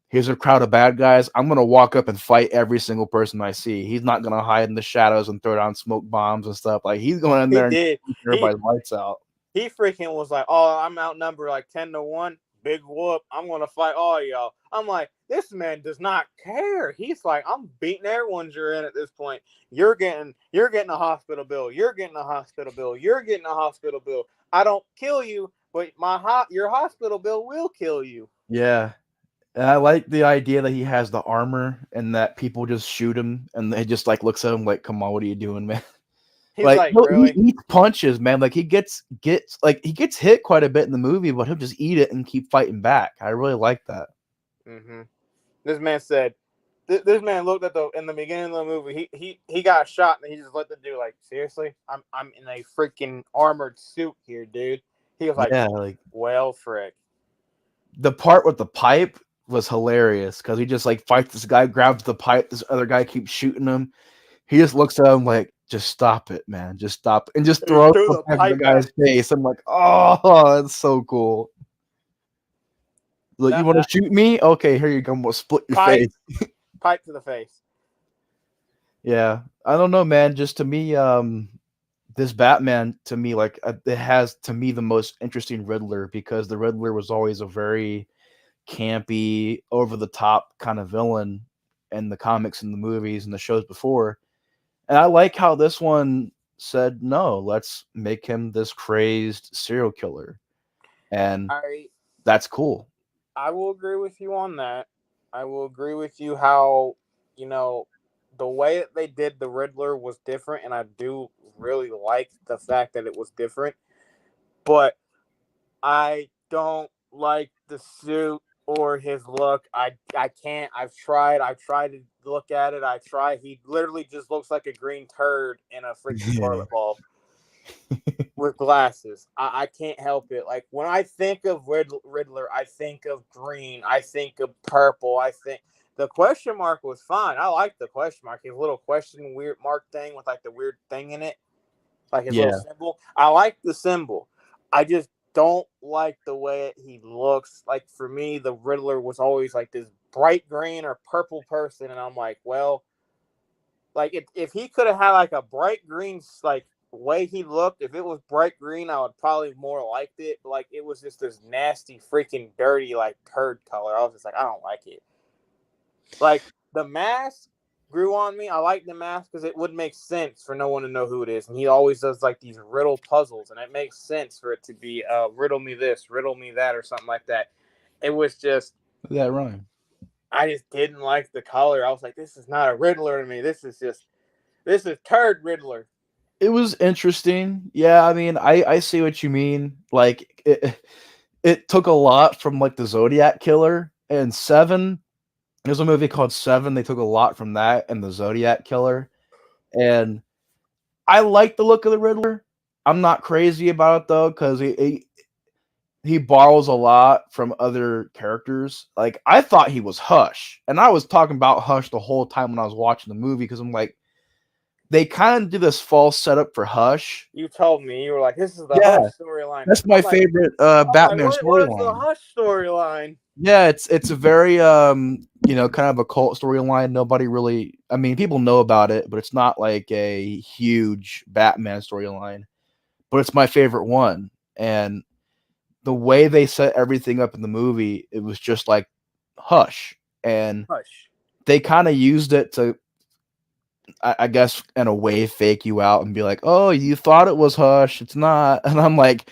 here's a crowd of bad guys. I'm gonna walk up and fight every single person I see. He's not gonna hide in the shadows and throw down smoke bombs and stuff. Like he's going in He there and did. keep He everybody's lights out. he freaking was like, "Oh, I'm outnumbered like 10-1. Big whoop! I'm gonna fight all y'all." I'm like, this man does not care. He's like, I'm beating everyone's you're in at this point. You're getting a hospital bill. You're getting a hospital bill. You're getting a hospital bill. I don't kill you, but your hospital bill will kill you. Yeah. And I like the idea that he has the armor and that people just shoot him and they just like looks at him like, come on, what are you doing, man? He's Like like, really? he eats punches, man. Like he gets like he gets hit quite a bit in the movie, but he'll just eat it and keep fighting back. I really like that. Mm-hmm. This man said, this man looked at in the beginning of the movie. He got shot and he just let the dude like, seriously, I'm in a freaking armored suit here, dude. He was like, Yeah, like well, frick. the part with the pipe was hilarious because he just like fights this guy, grabs the pipe, this other guy keeps shooting him. He just looks at him like, just stop it, man. Just stop it. And just He throws threw it the back in the pipe at guy's him. face. I'm like, oh, that's so cool. Like, you want to That shoot me? Okay, here you go. We'll split your pipe, face. pipe to the face. Yeah. I don't know, man. Just to me, this Batman to me, like it has to me the most interesting Riddler because the Riddler was always a very campy, over the top kind of villain in the comics and the movies and the shows before. And I like how this one said, no, let's make him this crazed serial killer. And I that's cool. I will agree with you on that. I will agree with you how, you know, the way that they did the Riddler was different, and I do really like the fact that it was different. But I don't like the suit or his look. I can't. I've tried to look at it. I try. He literally just looks like a green turd in a freaking Yeah. toilet bowl with glasses. I can't help it. Like when I think of Riddler, I think of green. I think of purple. I think the question mark was fine. I like the question mark. His little question weird mark thing with like the weird thing in it, like his little Yeah. symbol. I like the symbol. I just don't like the way he looks. Like for me, the Riddler was always like this bright green or purple person, and I'm like, well, like if he could have had like a bright green like way he looked, if it was bright green, I would probably more liked it. But like it was just this nasty, freaking dirty, like turd color. I was just like, I don't like it. Like the mask grew on me. I like the mask because it would make sense for no one to know who it is. And he always does like these riddle puzzles, and it makes sense for it to be riddle me this, riddle me that, or something like that. It was just That rhyme. I just didn't like the color. I was like, this is not a Riddler to me. This is turd Riddler. It was interesting. Yeah, I mean, I see what you mean. Like it took a lot from like the Zodiac Killer and Seven. There's a movie called Seven. They took a lot from that and the Zodiac Killer. And I like the look of the Riddler. I'm not crazy about it though, because he borrows a lot from other characters. Like I thought he was Hush, and I was talking about Hush the whole time when I was watching the movie because I'm like, they kind of do this false setup for Hush. You told me you were like, this is the Yeah, Hush storyline. that's my favorite Batman What is the storyline. Hush storyline? Yeah, it's a very kind of a cult storyline. Nobody really, I mean, people know about it, but it's not like a huge Batman storyline. But it's my favorite one, and the way they set everything up in the movie, it was just like Hush, and Hush. they kind of used it to, I guess, in a way, fake you out and be like, "Oh, you thought it was Hush, it's not." And I'm like,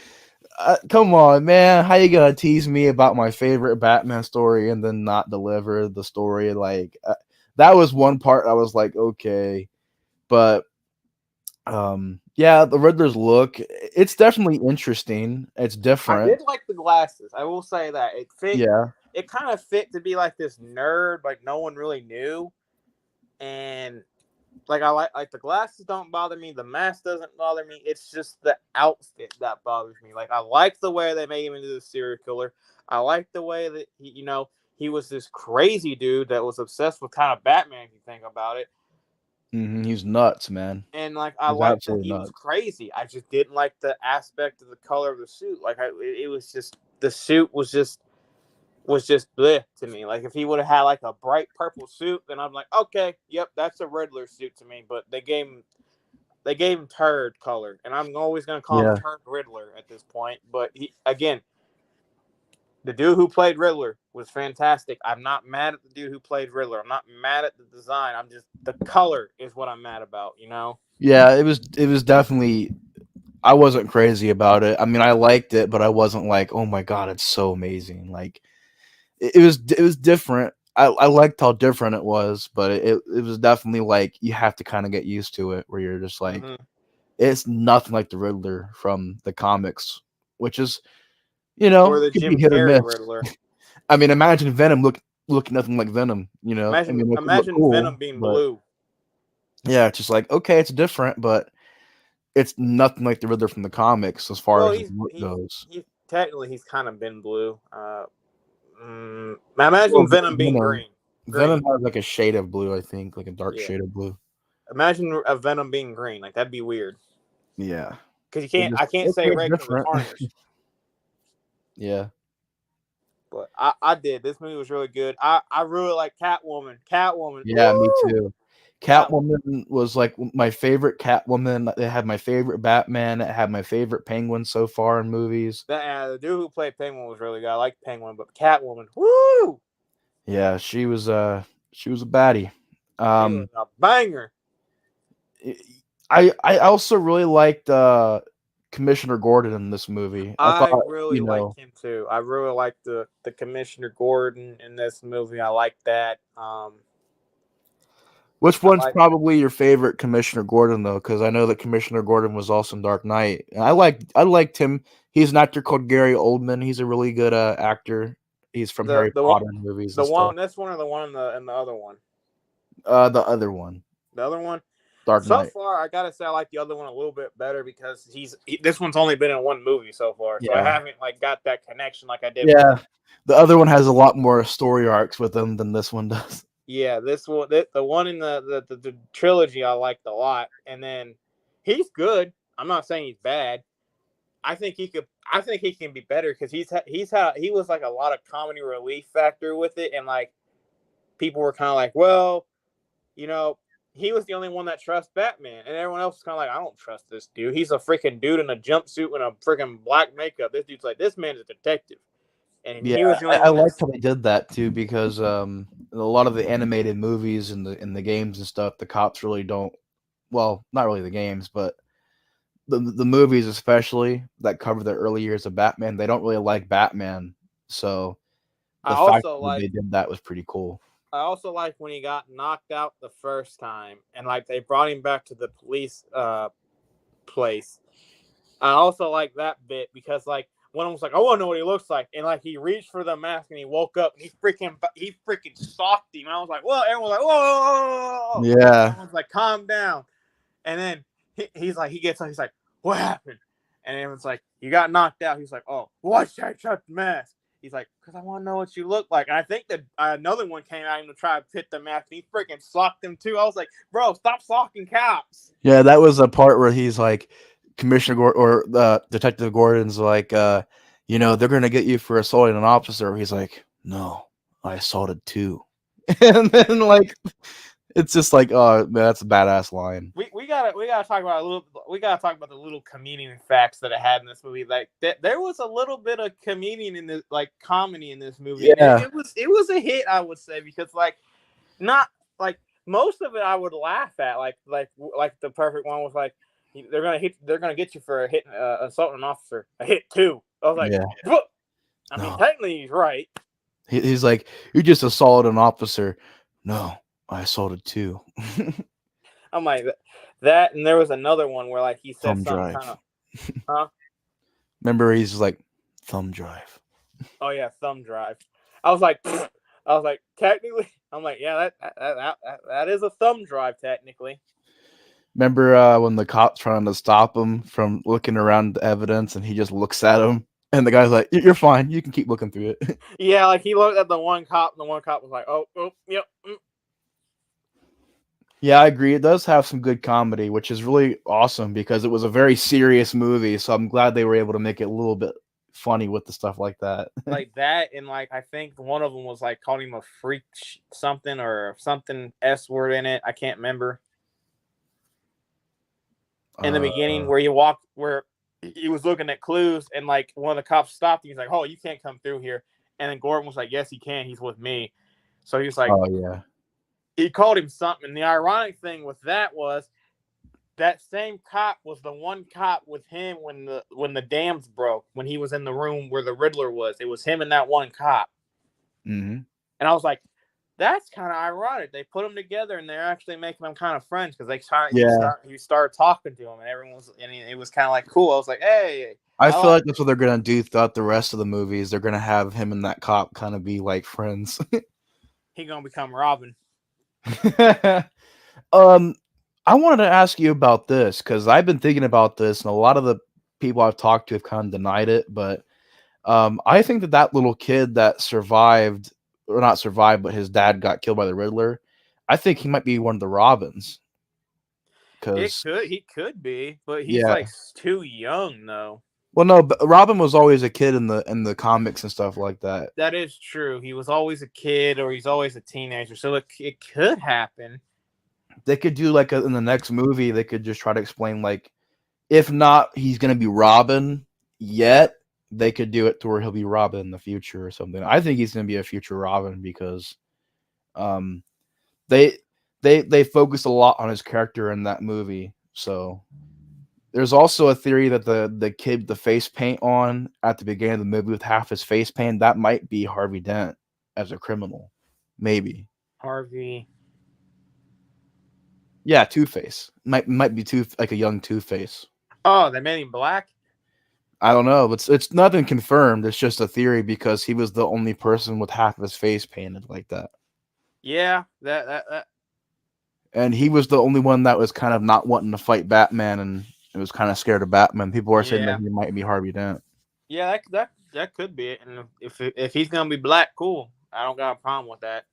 come on, man, how you gonna tease me about my favorite Batman story and then not deliver the story? Like, that was one part I was like, okay, but Yeah, the Riddler's look, it's definitely interesting. It's I different. did like the glasses. I will say that it fit. Yeah. It kind of fit to be like this nerd, like no one really knew, and like I like the glasses don't bother me. The mask doesn't bother me. It's just the outfit that bothers me. Like I like the way they made him into the serial killer. I like the way that he was this crazy dude that was obsessed with kind of Batman. If you think about it, He's nuts, man. and like I He's liked that absolutely he was nuts. crazy. I just didn't like the aspect of the color of the suit. Like it was just the suit was just bleh to me. Like if he would have had like a bright purple suit, then I'm like, okay, yep, that's a Riddler suit to me. But they gave him turd color, and I'm always gonna call him Yeah. Turd Riddler at this point. But again, the dude who played Riddler was fantastic. I'm not mad at the dude who played Riddler. I'm not mad at the design. I'm just the color is what I'm mad about. Yeah, it was definitely I wasn't crazy about it. I mean, I liked it, but I wasn't like, "Oh my god, it's so amazing." Like it was different. I liked how different it was, but it was definitely like you have to kind of get used to it where you're just like Mm-hmm. it's nothing like the Riddler from the comics, which is, Or the could be Jim hit or Carrey miss. Riddler. I mean, imagine Venom looking nothing like Venom, I Imagine mean, it could look imagine cool, Venom being but blue. yeah, it's just like, okay, it's different, but it's nothing like the Riddler from the comics as far Well, as his he's look he's goes. he's technically he's kind of been blue. Well, Imagine Venom being Venom green. Venom Green. has like a shade of blue, I think, like a dark Yeah. shade of blue. Imagine a Venom being green. Like that'd be weird. Yeah. Because you It can't. just I can't say okay, it's red because of different. tarnish. Yeah. But I did. This movie was really good. I really like Catwoman. Catwoman. Yeah, me Woo! too. Catwoman. Catwoman was like my favorite Catwoman. It had my favorite Batman. It had my favorite Penguin so far in movies. The dude who played Penguin was really good. I like Penguin, but Catwoman. Woo! Yeah, she was a baddie. She was Um, a banger. I also really liked Commissioner Gordon in this movie. I I thought, really liked him too. I really liked the Commissioner Gordon in this movie. I like that. which I one's like. probably your favorite Commissioner Gordon though? Because I know that Commissioner Gordon was also in Dark Knight. And I liked him. He's an actor called Gary Oldman. He's a really good actor. He's from the Harry the one Potter movies the and stuff. one this one or the one in the other one. The other one, The other one. Dark So Knight. far, I gotta say I like the other one a little bit better because this one's only been in one movie so far, so I Yeah, haven't like got that connection like I did with. yeah. The other one has a lot more story arcs with him than this one does. Yeah, this one, the one in the trilogy, I liked a lot, and then he's good. I'm not saying he's bad. I think he could. I think he can be better because he was like a lot of comedy relief factor with it, and like people were kind of like, well, you know, he was the only one that trusts Batman, and everyone else was kind of like, I don't trust this dude. He's a freaking dude in a jumpsuit and a freaking black makeup. This dude's like, this man's a detective, and Yeah, he was the only I one liked that's. how they did that too because a lot of the animated movies and the games and stuff, the cops really don't. Well, not really the games, but the movies especially that cover the early years of Batman, they don't really like Batman. So I the fact also that like. they did that was pretty cool. I also like when he got knocked out the first time, and like they brought him back to the police place. I also like that bit because like one of them was like, I want to know what he looks like, and like he reached for the mask and he woke up and he freaking socked him. I was like, whoa! Everyone was like, whoa! Yeah. Everyone's like, calm down. And then he's like, he gets up, he's like, what happened? And everyone's like, you got knocked out. He's like, oh, why should I chuck the mask? He's like, because I want to know what you look like. And I think that another one came at him to try to fit the mask, and he freaking socked him too. I was like, bro, stop socking cops. Yeah, that was a part where he's like, Commissioner Gordon or Detective Gordon's like, they're gonna get you for assaulting an officer. He's like, no, I assaulted two, and then like, it's just like, oh man, that's a badass line. We gotta talk about the little comedian facts that it had in this movie. Like there was a little bit of comedian in this, like comedy in this movie, and Yeah, it was a hit, I would say, because like not like most of it I would laugh at, like the perfect one was like they're gonna get you for a hit assaulting an officer, a hit two. I was like, yeah, whoa. I mean no. technically he's right. He's like, you just assaulted an officer. No, I assaulted two. I'm like that, and there was another one where like he said Thumb something kind drive. of, huh? Remember, he's like, thumb drive. Oh yeah, thumb drive. I was like, I was like, technically, I'm like, yeah, that is a thumb drive technically. Remember when the cop's trying to stop him from looking around the evidence, and he just looks at him, and the guy's like, "You're fine. You can keep looking through it." Yeah, like he looked at the one cop, and the one cop was like, oh, yep. Yeah, I agree. It does have some good comedy, which is really awesome because it was a very serious movie. So I'm glad they were able to make it a little bit funny with the stuff like that. Like that, and like I think one of them was like calling him a freak something or something S word in it. I can't remember. In the beginning, where he was looking at clues, and like one of the cops stopped him. He's like, "Oh, you can't come through here." And then Gordon was like, "Yes, he can. He's with me." So he was like, Oh yeah. he called him something. And the ironic thing with that was that same cop was the one cop with him when the dams broke, when he was in the room where the Riddler was. It was him and that one cop. Mm-hmm. And I was like, that's kind of ironic. They put them together and they're actually making them kind of friends because he started talking to him, and it was kind of like cool. I was like, hey, I feel like that's what they're gonna do throughout the rest of the movies. They're gonna have him and that cop kind of be like friends. he gonna become Robin. I wanted to ask you about this because I've been thinking about this, and a lot of the people I've talked to have kind of denied it. But I think that little kid that survived, or not survived, but his dad got killed by the Riddler. I think he might be one of the Robins. He could be, but he's Yeah. like too young though. Well, no, but Robin was always a kid in the comics and stuff like that. That is true. He was always a kid, or he's always a teenager, so it could happen. They could do like in the next movie. They could just try to explain like, if not, he's gonna be Robin yet. They could do it to where he'll be Robin in the future or something. I think he's gonna be a future Robin because, um, they they focus a lot on his character in that movie. So there's also a theory that the kid with the face paint on at the beginning of the movie with half his face paint, that might be Harvey Dent as a criminal, maybe. Harvey. Yeah, Two-Face might be like a young Two-Face. Oh, they made him black? I don't know. It's nothing confirmed. It's just a theory because he was the only person with half of his face painted like that. Yeah, that. And he was the only one that was kind of not wanting to fight Batman, and it was kind of scared of Batman. People are saying that he might be Harvey Dent. Yeah, that could be it. And if he's gonna be black, cool. I don't got a problem with that.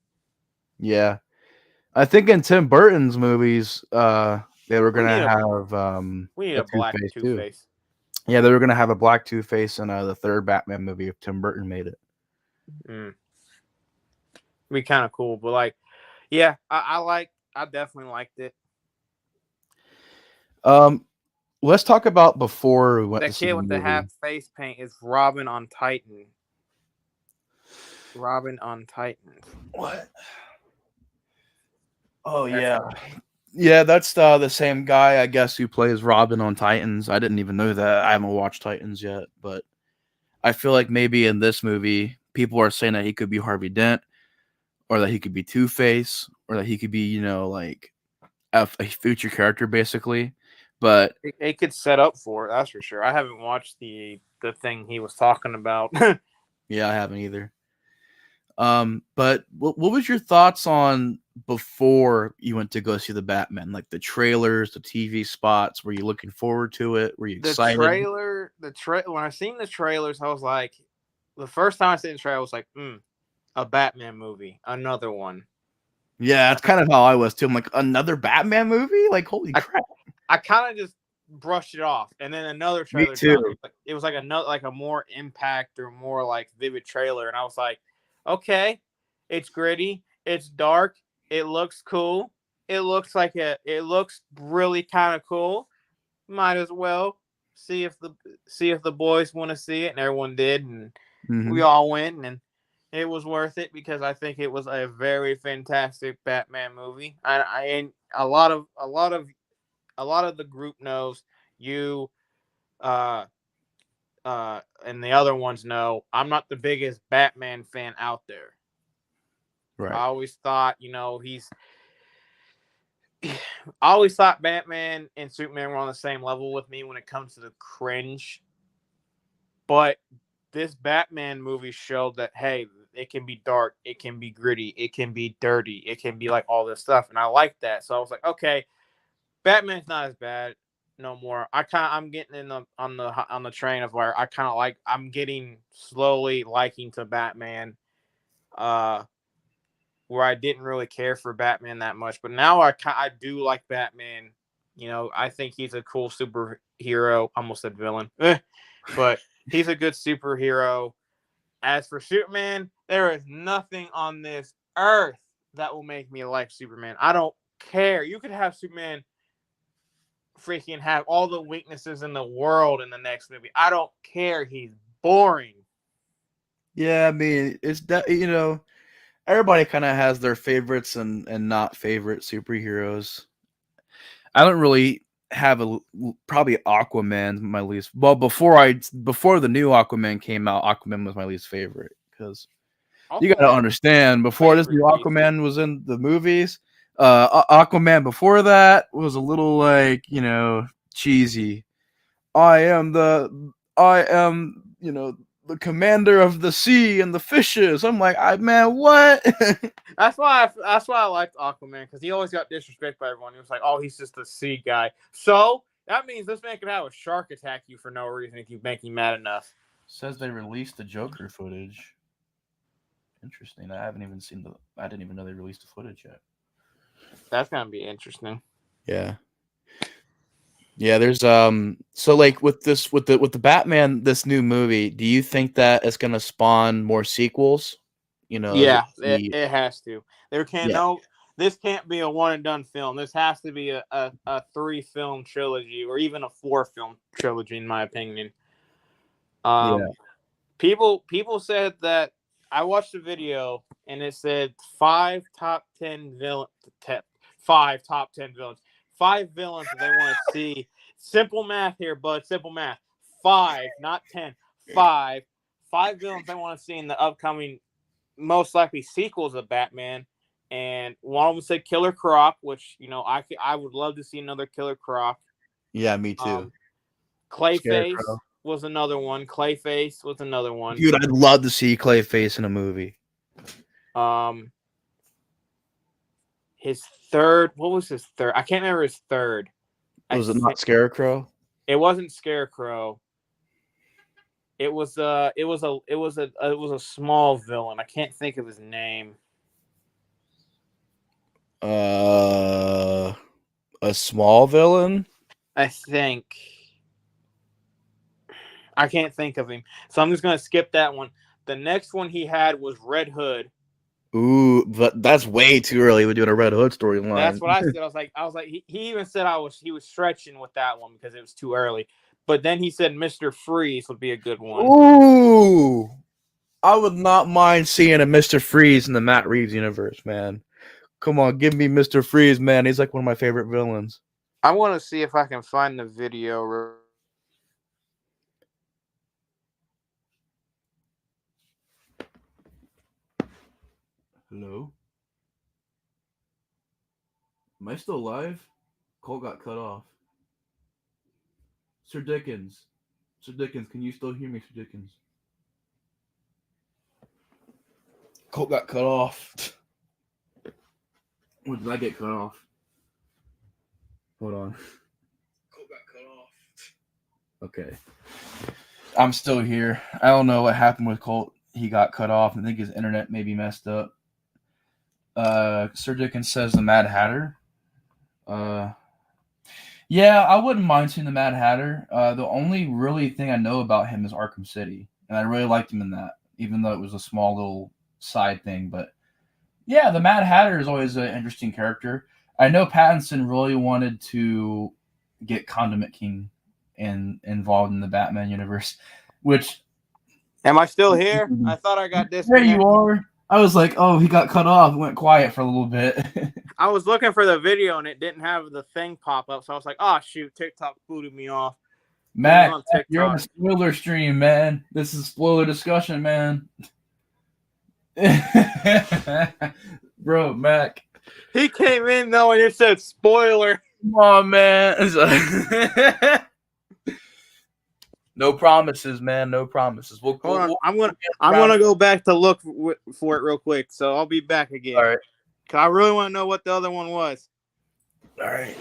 Yeah, I think in Tim Burton's movies, they were gonna have we need a black Two-Face too. Two-Face. Yeah, they were gonna have a black Two-Face in the third Batman movie if Tim Burton made it. Be kind of cool, but like, yeah, I definitely liked it. Let's talk about before we went that to see kid the with movie. the half face paint is Robin on Titan. Robin on Titans. What? Oh yeah, yeah. That's the same guy, I guess, who plays Robin on Titans. I didn't even know that. I haven't watched Titans yet, but I feel like maybe in this movie, people are saying that he could be Harvey Dent, or that he could be Two-Face, or that he could be, like a future character, basically. But it could set up for it. That's for sure. I haven't watched the thing he was talking about. Yeah, I haven't either. But what was your thoughts on before you went to go see the Batman? Like the trailers, the TV spots. Were you looking forward to it? Were you excited? When I seen the trailers, I was like, the first time I seen the trailer, I was like, a Batman movie, another one. Yeah, that's kind of how I was too. I'm like, another Batman movie? Like, holy crap! I kind of just brushed it off, and then another trailer. Me too. It was like a more impact or more like vivid trailer, and I was like, okay, it's gritty, it's dark, it looks cool, it looks really kind of cool. Might as well see if the boys want to see it, and everyone did, and we all went, and it was worth it because I think it was a very fantastic Batman movie. And a lot of the group knows you, and the other ones know I'm not the biggest Batman fan out there. Right. I always thought, I always thought Batman and Superman were on the same level with me when it comes to the cringe. But this Batman movie showed that, hey, it can be dark, it can be gritty, it can be dirty, it can be like all this stuff, and I like that. So I was like, okay, Batman's not as bad no more. I'm getting in on the train of where I'm getting slowly liking to Batman. Where I didn't really care for Batman that much, but now I do like Batman. You know, I think he's a cool superhero. Almost said villain, but he's a good superhero. As for Superman, there is nothing on this earth that will make me like Superman. I don't care. You could have Superman freaking have all the weaknesses in the world in the next movie. I don't care. He's boring. Yeah, I mean, it's that, you know, everybody kind of has their favorites and not favorite superheroes. I don't really have probably Aquaman my least. Well, before the new Aquaman came out, Aquaman was my least favorite because you got to understand, before this new Aquaman was in the movies, Aquaman before that was a little like, you know, cheesy. I am, you know, the commander of the sea and the fishes. I'm like, man, what? That's why I liked Aquaman, because he always got disrespected by everyone. He was like, oh, he's just a sea guy. So that means this man could have a shark attack you for no reason if you make him mad enough. Says they released the Joker footage. Interesting. I didn't even know they released the footage yet. That's gonna be interesting. Yeah. Yeah, there's so like with the Batman, this new movie, do you think that it's gonna spawn more sequels? You know, yeah, it has to. This can't be a one and done film. This has to be a 3-film trilogy, or even a 4-film trilogy, in my opinion. People said that, I watched a video and it said 5 top 10 villains. 5 top 10 villains. 5 villains that they want to see. Simple math here, bud. Simple math. 5, not 10. 5. 5 villains they want to see in the upcoming, most likely, sequels of Batman. And one of them said Killer Croc, which, you know, I would love to see another Killer Croc. Yeah, me too. Clayface was another one. Clayface was another one. Dude, I'd love to see Clayface in a movie. His third, what was his third? I can't remember his third. Was it not Scarecrow? It wasn't Scarecrow. It was a small villain. I can't think of his name. A small villain? I think. I can't think of him. So I'm just going to skip that one. The next one he had was Red Hood. Ooh, but that's way too early. We're doing a Red Hood storyline. That's what I said. I was like, he even said he was stretching with that one because it was too early. But then he said Mr. Freeze would be a good one. Ooh, I would not mind seeing a Mr. Freeze in the Matt Reeves universe, man. Come on, give me Mr. Freeze, man. He's like one of my favorite villains. I want to see if I can find the video. Hello? Am I still live? Cole got cut off. Sir Dickens, can you still hear me, Sir Dickens? Cole got cut off. Or did I get cut off? Hold on. Cole got cut off. Okay. I'm still here. I don't know what happened with Colt. He got cut off. I think his internet may be messed up. Sir Dickens says the Mad Hatter. Yeah, I wouldn't mind seeing the Mad Hatter. The only really thing I know about him is Arkham City, and I really liked him in that, even though it was a small little side thing. But yeah, the Mad Hatter is always an interesting character. I know Pattinson really wanted to get Condiment King involved in the Batman universe, which... Am I still here? I thought I got disconnected. There you are. I was like, oh, he got cut off. Went quiet for a little bit. I was looking for the video and it didn't have the thing pop up. So I was like, oh, shoot, TikTok booted me off. Matt, you're on a spoiler stream, man. This is spoiler discussion, man. Bro, Mac, He came in though, and it said spoiler. Come on, man. No promises, man. No promises. Hold on, I'm gonna go back to look for it real quick. So I'll be back again. All right. Cause I really want to know what the other one was. All right.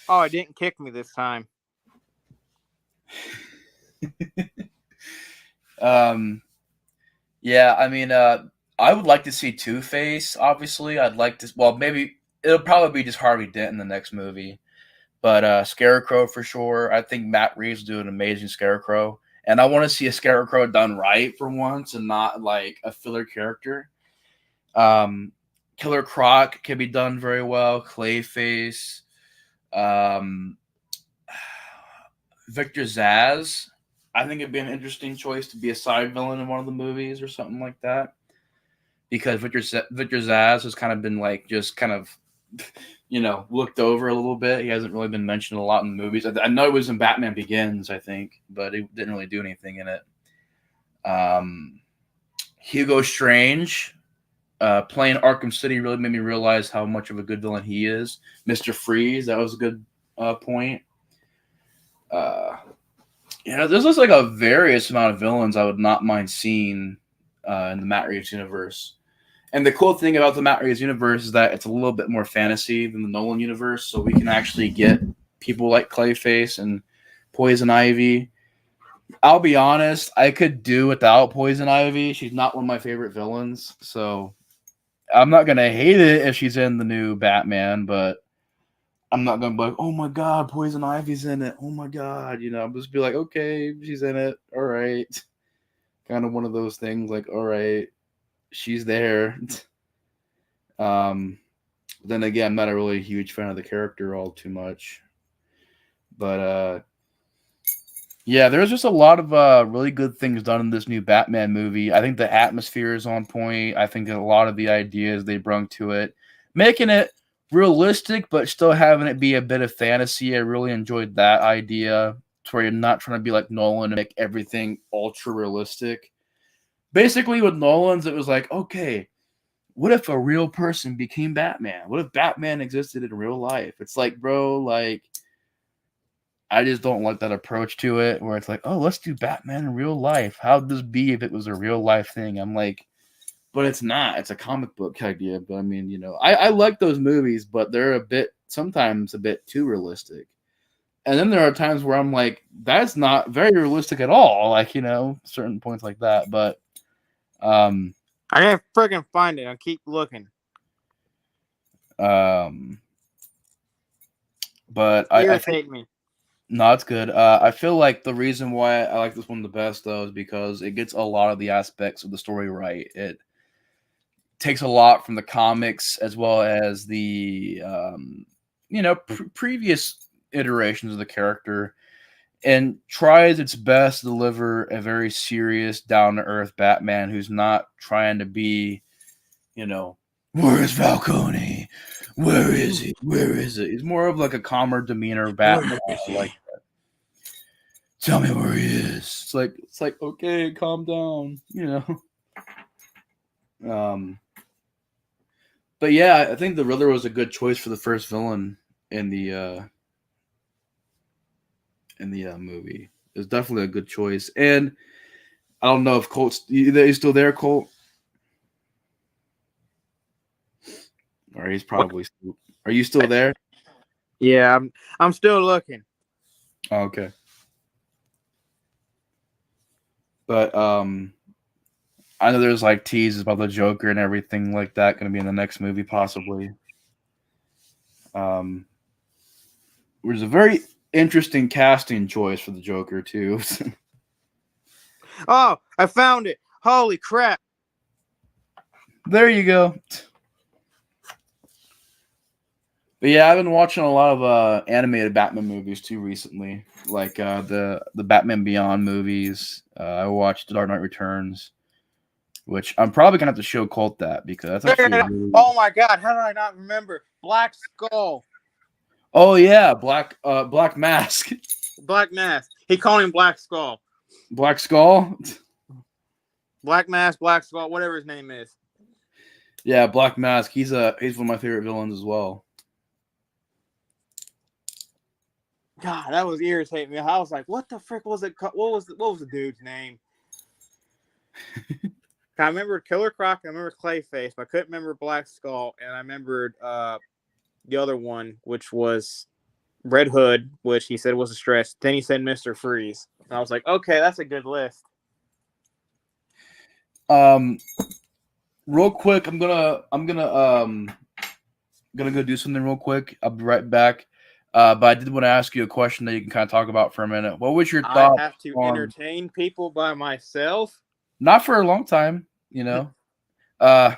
Oh, it didn't kick me this time. Yeah, I mean, I would like to see Two-Face, obviously. I'd like to, well, maybe it'll probably be just Harvey Dent in the next movie. But Scarecrow for sure. I think Matt Reeves will do an amazing Scarecrow. And I want to see a Scarecrow done right for once and not like a filler character. Killer Croc can be done very well. Clayface. Victor Zsasz. I think it'd be an interesting choice to be a side villain in one of the movies or something like that. Because Victor Zsasz has kind of been like just kind of, looked over a little bit. He hasn't really been mentioned a lot in the movies. I know it was in Batman Begins, I think, but he didn't really do anything in it. Hugo Strange playing Arkham City really made me realize how much of a good villain he is. Mr. Freeze, that was a good point. There's just like a various amount of villains I would not mind seeing in the Matt Reeves universe. And the cool thing about the Matt Reeves universe is that it's a little bit more fantasy than the Nolan universe, so we can actually get people like Clayface and Poison Ivy. I'll be honest, I could do without Poison Ivy. She's not one of my favorite villains, so I'm not going to hate it if she's in the new Batman, but I'm not going to be like, oh my God, Poison Ivy's in it. Oh my God. I'll just be like, okay, she's in it. All right. Kind of one of those things like, all right, she's there. Then again, I'm not a really huge fan of the character all too much. But yeah, there's just a lot of really good things done in this new Batman movie. I think the atmosphere is on point. I think that a lot of the ideas they brought to it, making it realistic, but still having it be a bit of fantasy. I really enjoyed that idea, to where you're not trying to be like Nolan and make everything ultra realistic. Basically, with Nolan's, it was like, okay, what if a real person became Batman? What if Batman existed in real life? It's like, bro, like, I just don't like that approach to it, where it's like, oh, let's do Batman in real life. How'd this be if it was a real life thing? I'm like, but it's not. It's a comic book idea. But I mean, I like those movies, but they're sometimes a bit too realistic. And then there are times where I'm like, that's not very realistic at all. Like, certain points like that. But I can't freaking find it. I keep looking. But I think me. No, it's good. I feel like the reason why I like this one the best, though, is because it gets a lot of the aspects of the story right. It takes a lot from the comics as well as the, previous iterations of the character, and tries its best to deliver a very serious, down-to-earth Batman who's not trying to be, where is Falcone? Where is he? Where is it? He's more of like a calmer demeanor Batman. Like, tell me where he is. It's like okay, calm down, But yeah, I think the Riddler was a good choice for the first villain in the movie. It was definitely a good choice, and I don't know if Colt's you still there, Colt. Or he's probably still. Are you still there? Yeah, I'm still looking. Oh, okay. But I know there's like teases about the Joker and everything like that going to be in the next movie possibly. There's a very interesting casting choice for the Joker too. Oh, I found it. Holy crap. There you go. But yeah, I've been watching a lot of animated Batman movies too recently, like the Batman Beyond movies. I watched The Dark Knight Returns, which I'm probably gonna have to show Colt that because that's actually. Really... Oh my God! How did I not remember Black Skull? Oh yeah, Black Mask. Black Mask. He called him Black Skull. Black Skull. Black Mask, Black Skull, whatever his name is. Yeah, Black Mask. He's one of my favorite villains as well. God, that was irritating me. I was like, what the frick was it? What was the dude's name? I remember Killer Croc. I remember Clayface, but I couldn't remember Black Skull, and I remembered the other one, which was Red Hood, which he said was a stretch. Then he said Mr. Freeze. And I was like, okay, that's a good list. Real quick, I'm gonna go do something real quick. I'll be right back. But I did want to ask you a question that you can kind of talk about for a minute. What was your I thought have to on entertain people by myself. not for a long time, uh,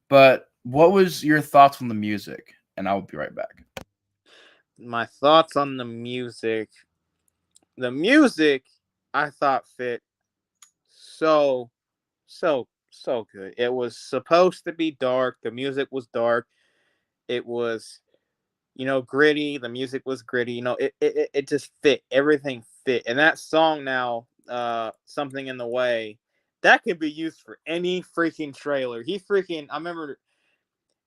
but what was your thoughts on the music? And I will be right back. My thoughts on the music. The music I thought fit so so good. It was supposed to be dark. The music was dark. It was, gritty. The music was gritty. It just fit. Everything fit. And that song now, Something in the Way, that could be used for any freaking trailer. I remember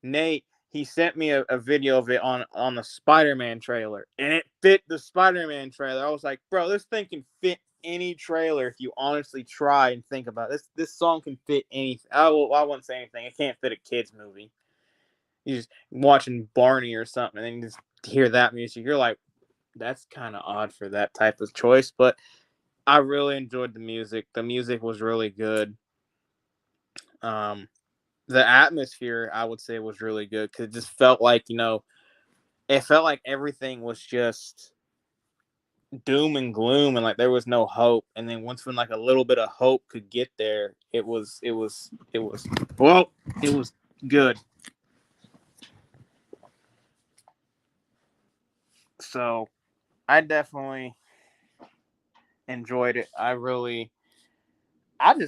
Nate, he sent me a video of it on the Spider-Man trailer, and it fit the Spider-Man trailer. I was like, bro, this thing can fit any trailer if you honestly try and think about it. This song can fit anything. I wouldn't say anything. It can't fit a kid's movie. You just watching Barney or something, and then you just hear that music. You're like, that's kind of odd for that type of choice, but I really enjoyed the music. The music was really good. The atmosphere, I would say, was really good because it just felt like, it felt like everything was just doom and gloom, and like there was no hope. And then once when like a little bit of hope could get there, well, it was good. So I definitely enjoyed it.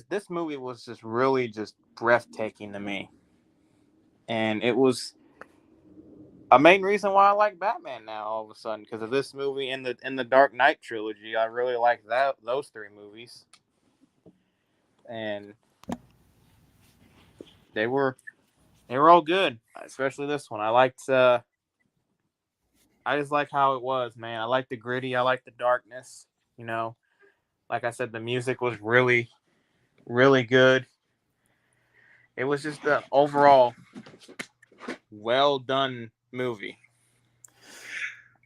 This movie was just really just breathtaking to me. And it was a main reason why I like Batman now all of a sudden, because of this movie and the Dark Knight trilogy. I really like those three movies. And they were all good, especially this one. I just like how it was, man. I like the gritty, I like the darkness, you know. Like I said, the music was really really good. It was just an overall well done movie.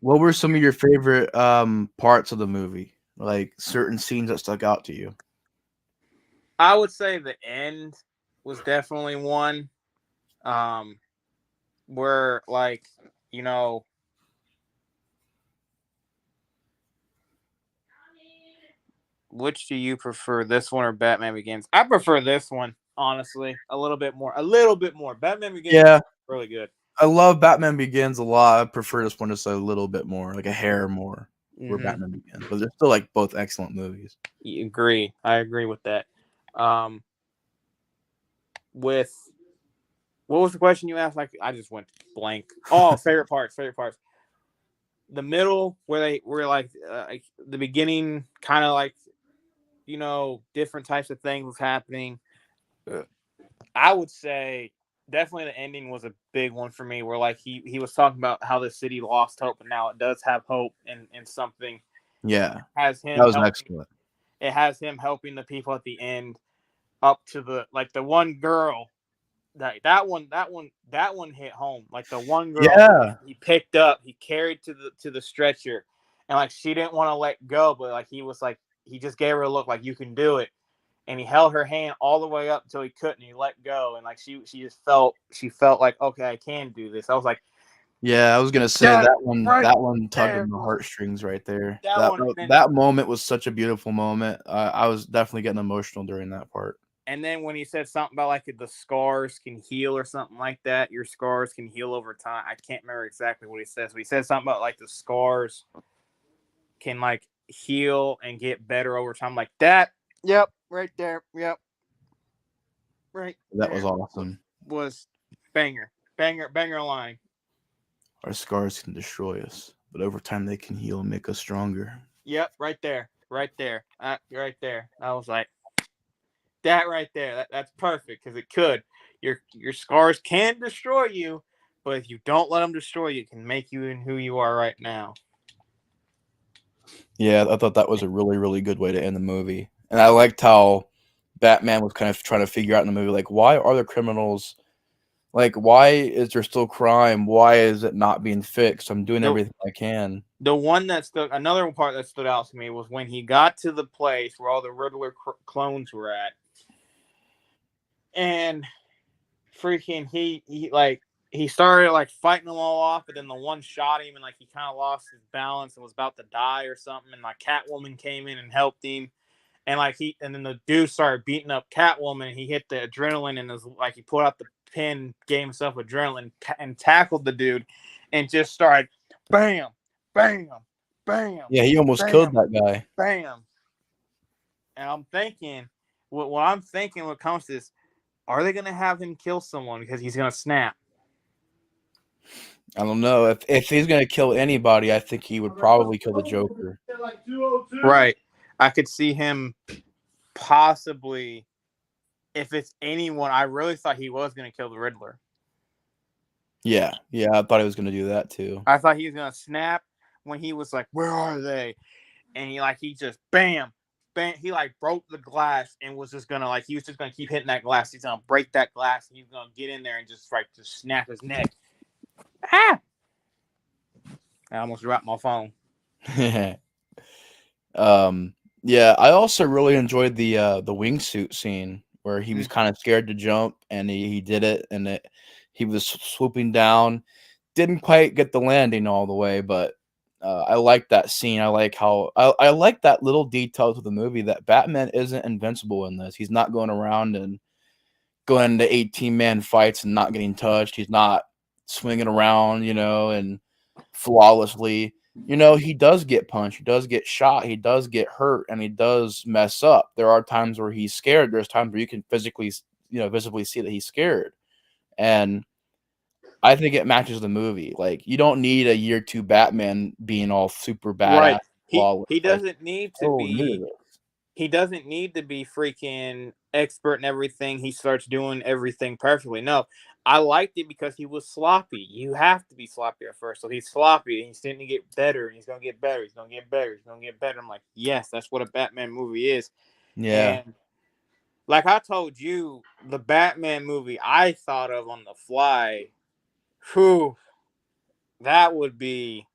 What were some of your favorite parts of the movie? Like certain scenes that stuck out to you? I would say the end was definitely one. Where like, you know, which do you prefer, this one or Batman Begins? I prefer this one, honestly, a little bit more. Batman Begins Yeah, really good. I love Batman Begins a lot. I prefer this one just a little bit more, like a hair more, for Mm-hmm. Batman Begins. But they're still like both excellent movies. I agree with that. Um, with What was the question you asked? Like I just went blank. Oh, favorite parts. The middle where they were like the beginning, kind of like, different types of things was happening. I would say definitely the ending was a big one for me, where like he was talking about how the city lost hope, but now it does have hope in something. Yeah, Has that him was helping. excellent. It has him helping the people at the end, up to the one girl. That one hit home. Like the one girl Yeah, he picked up, he carried to the stretcher, and like she didn't want to let go, but like he just gave her a look like, you can do it, and he held her hand all the way up until he couldn't. He let go, and like she felt like, okay, I can do this. I was like, yeah. I was gonna say that that one. right That one tugged there on the was heartstrings right there. that That one. And that moment was such a beautiful moment. I was definitely getting emotional during that part. then when he said something about like the scars can heal or something like that, your scars can heal over time. I can't remember exactly what he says, but he said something about like the scars can like heal and get better over time, like that. Yep, right there. Yep, right That was there awesome. was banger line. Our scars can destroy us, but over time they can heal and make us stronger. Yep, right there, right there. I was like, that right there. That's perfect because it could. your scars can destroy you, but if you don't let them destroy you, it can make you in who you are right now. Yeah, I thought that was a really, really good way to end the movie. And I liked how Batman was kind of trying to figure out in the movie, like, why are the criminals, like, why is there still crime? Why is it not being fixed? I'm doing everything I can. The one that another part that stood out to me was when he got to the place where all the Riddler clones were at, and freaking he started like fighting them all off, but then the one shot him and like he kind of lost his balance and was about to die or something, and like Catwoman came in and helped him, and then the dude started beating up Catwoman, and he hit the adrenaline and he pulled out the pin, gave himself adrenaline and tackled the dude, and just started bam, bam, bam. Yeah, he almost killed that guy. Bam. And I'm thinking, what I'm thinking when it comes to this, are they going to have him kill someone because he's going to snap? I don't know. If he's going to kill anybody, I think he would probably kill the Joker. Right. I could see him possibly, if it's anyone, I really thought he was going to kill the Riddler. Yeah, I thought he was going to do that too. I thought he was going to snap when he was like, where are they? And he just bam, bam. He like broke the glass and was just gonna he was just gonna keep hitting that glass. He's gonna break that glass and he's gonna get in there and just snap his neck. Ah! I almost dropped my phone. Yeah, I also really enjoyed the wingsuit scene where he was kind of scared to jump and he did it, and he was swooping down. Didn't quite get the landing all the way, but I like that scene. I like how I like that little detail to the movie that Batman isn't invincible in this. He's not going around and going into 18-man fights and not getting touched. He's not swinging around, and flawlessly. He does get punched. He does get shot. He does get hurt, and he does mess up. There are times where he's scared. There's times where you can visibly see that he's scared. And I think it matches the movie. Like, you don't need a year 2 Batman being all super badass. Right. Flawless. He doesn't need to be. New. He doesn't need to be freaking expert in everything. He starts doing everything perfectly. No, I liked it because he was sloppy. You have to be sloppy at first. So he's sloppy and he's starting to get better and he's going to get better. He's going to get better. He's going to get better. I'm like, yes, that's what a Batman movie is. Yeah. And like I told you, the Batman movie I thought of on the fly, that would be.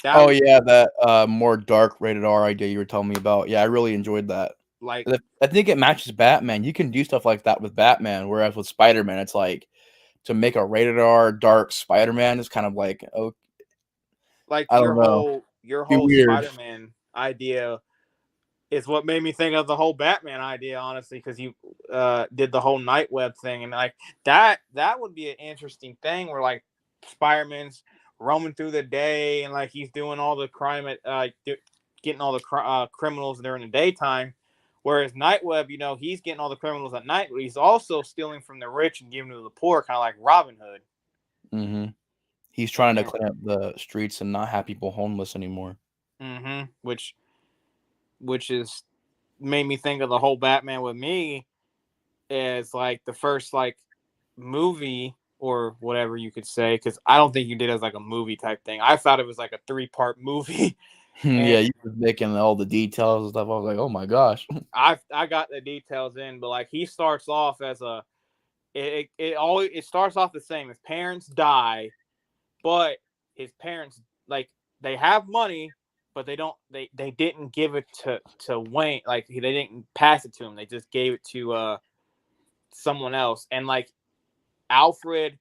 That more dark rated R idea you were telling me about. Yeah, I really enjoyed that. Like, I think it matches Batman. You can do stuff like that with Batman, whereas with Spider-Man, it's like to make a rated R dark Spider-Man is kind of like, oh, like I don't know. Your Be whole weird. Spider-Man idea is what made me think of the whole Batman idea, honestly, because you did the whole Night Web thing, and like that would be an interesting thing where like Spider-Man's roaming through the day and like he's doing all the crime at getting all the criminals during the daytime, whereas Night Web, he's getting all the criminals at night, but he's also stealing from the rich and giving to the poor, kind of like Robin Hood. Mm-hmm. He's trying to clean up the streets and not have people homeless anymore. Mm-hmm. Which is made me think of the whole Batman with me as like the first like movie or whatever you could say, because I don't think you did it as like a movie type thing. I thought it was like a 3-part movie. Yeah, you were making all the details and stuff. I was like, oh my gosh. I got the details in, but like he starts off as it starts off the same. His parents die, but his parents like they have money, but they didn't give it to Wayne. Like they didn't pass it to him. They just gave it to someone else. And like Alfred,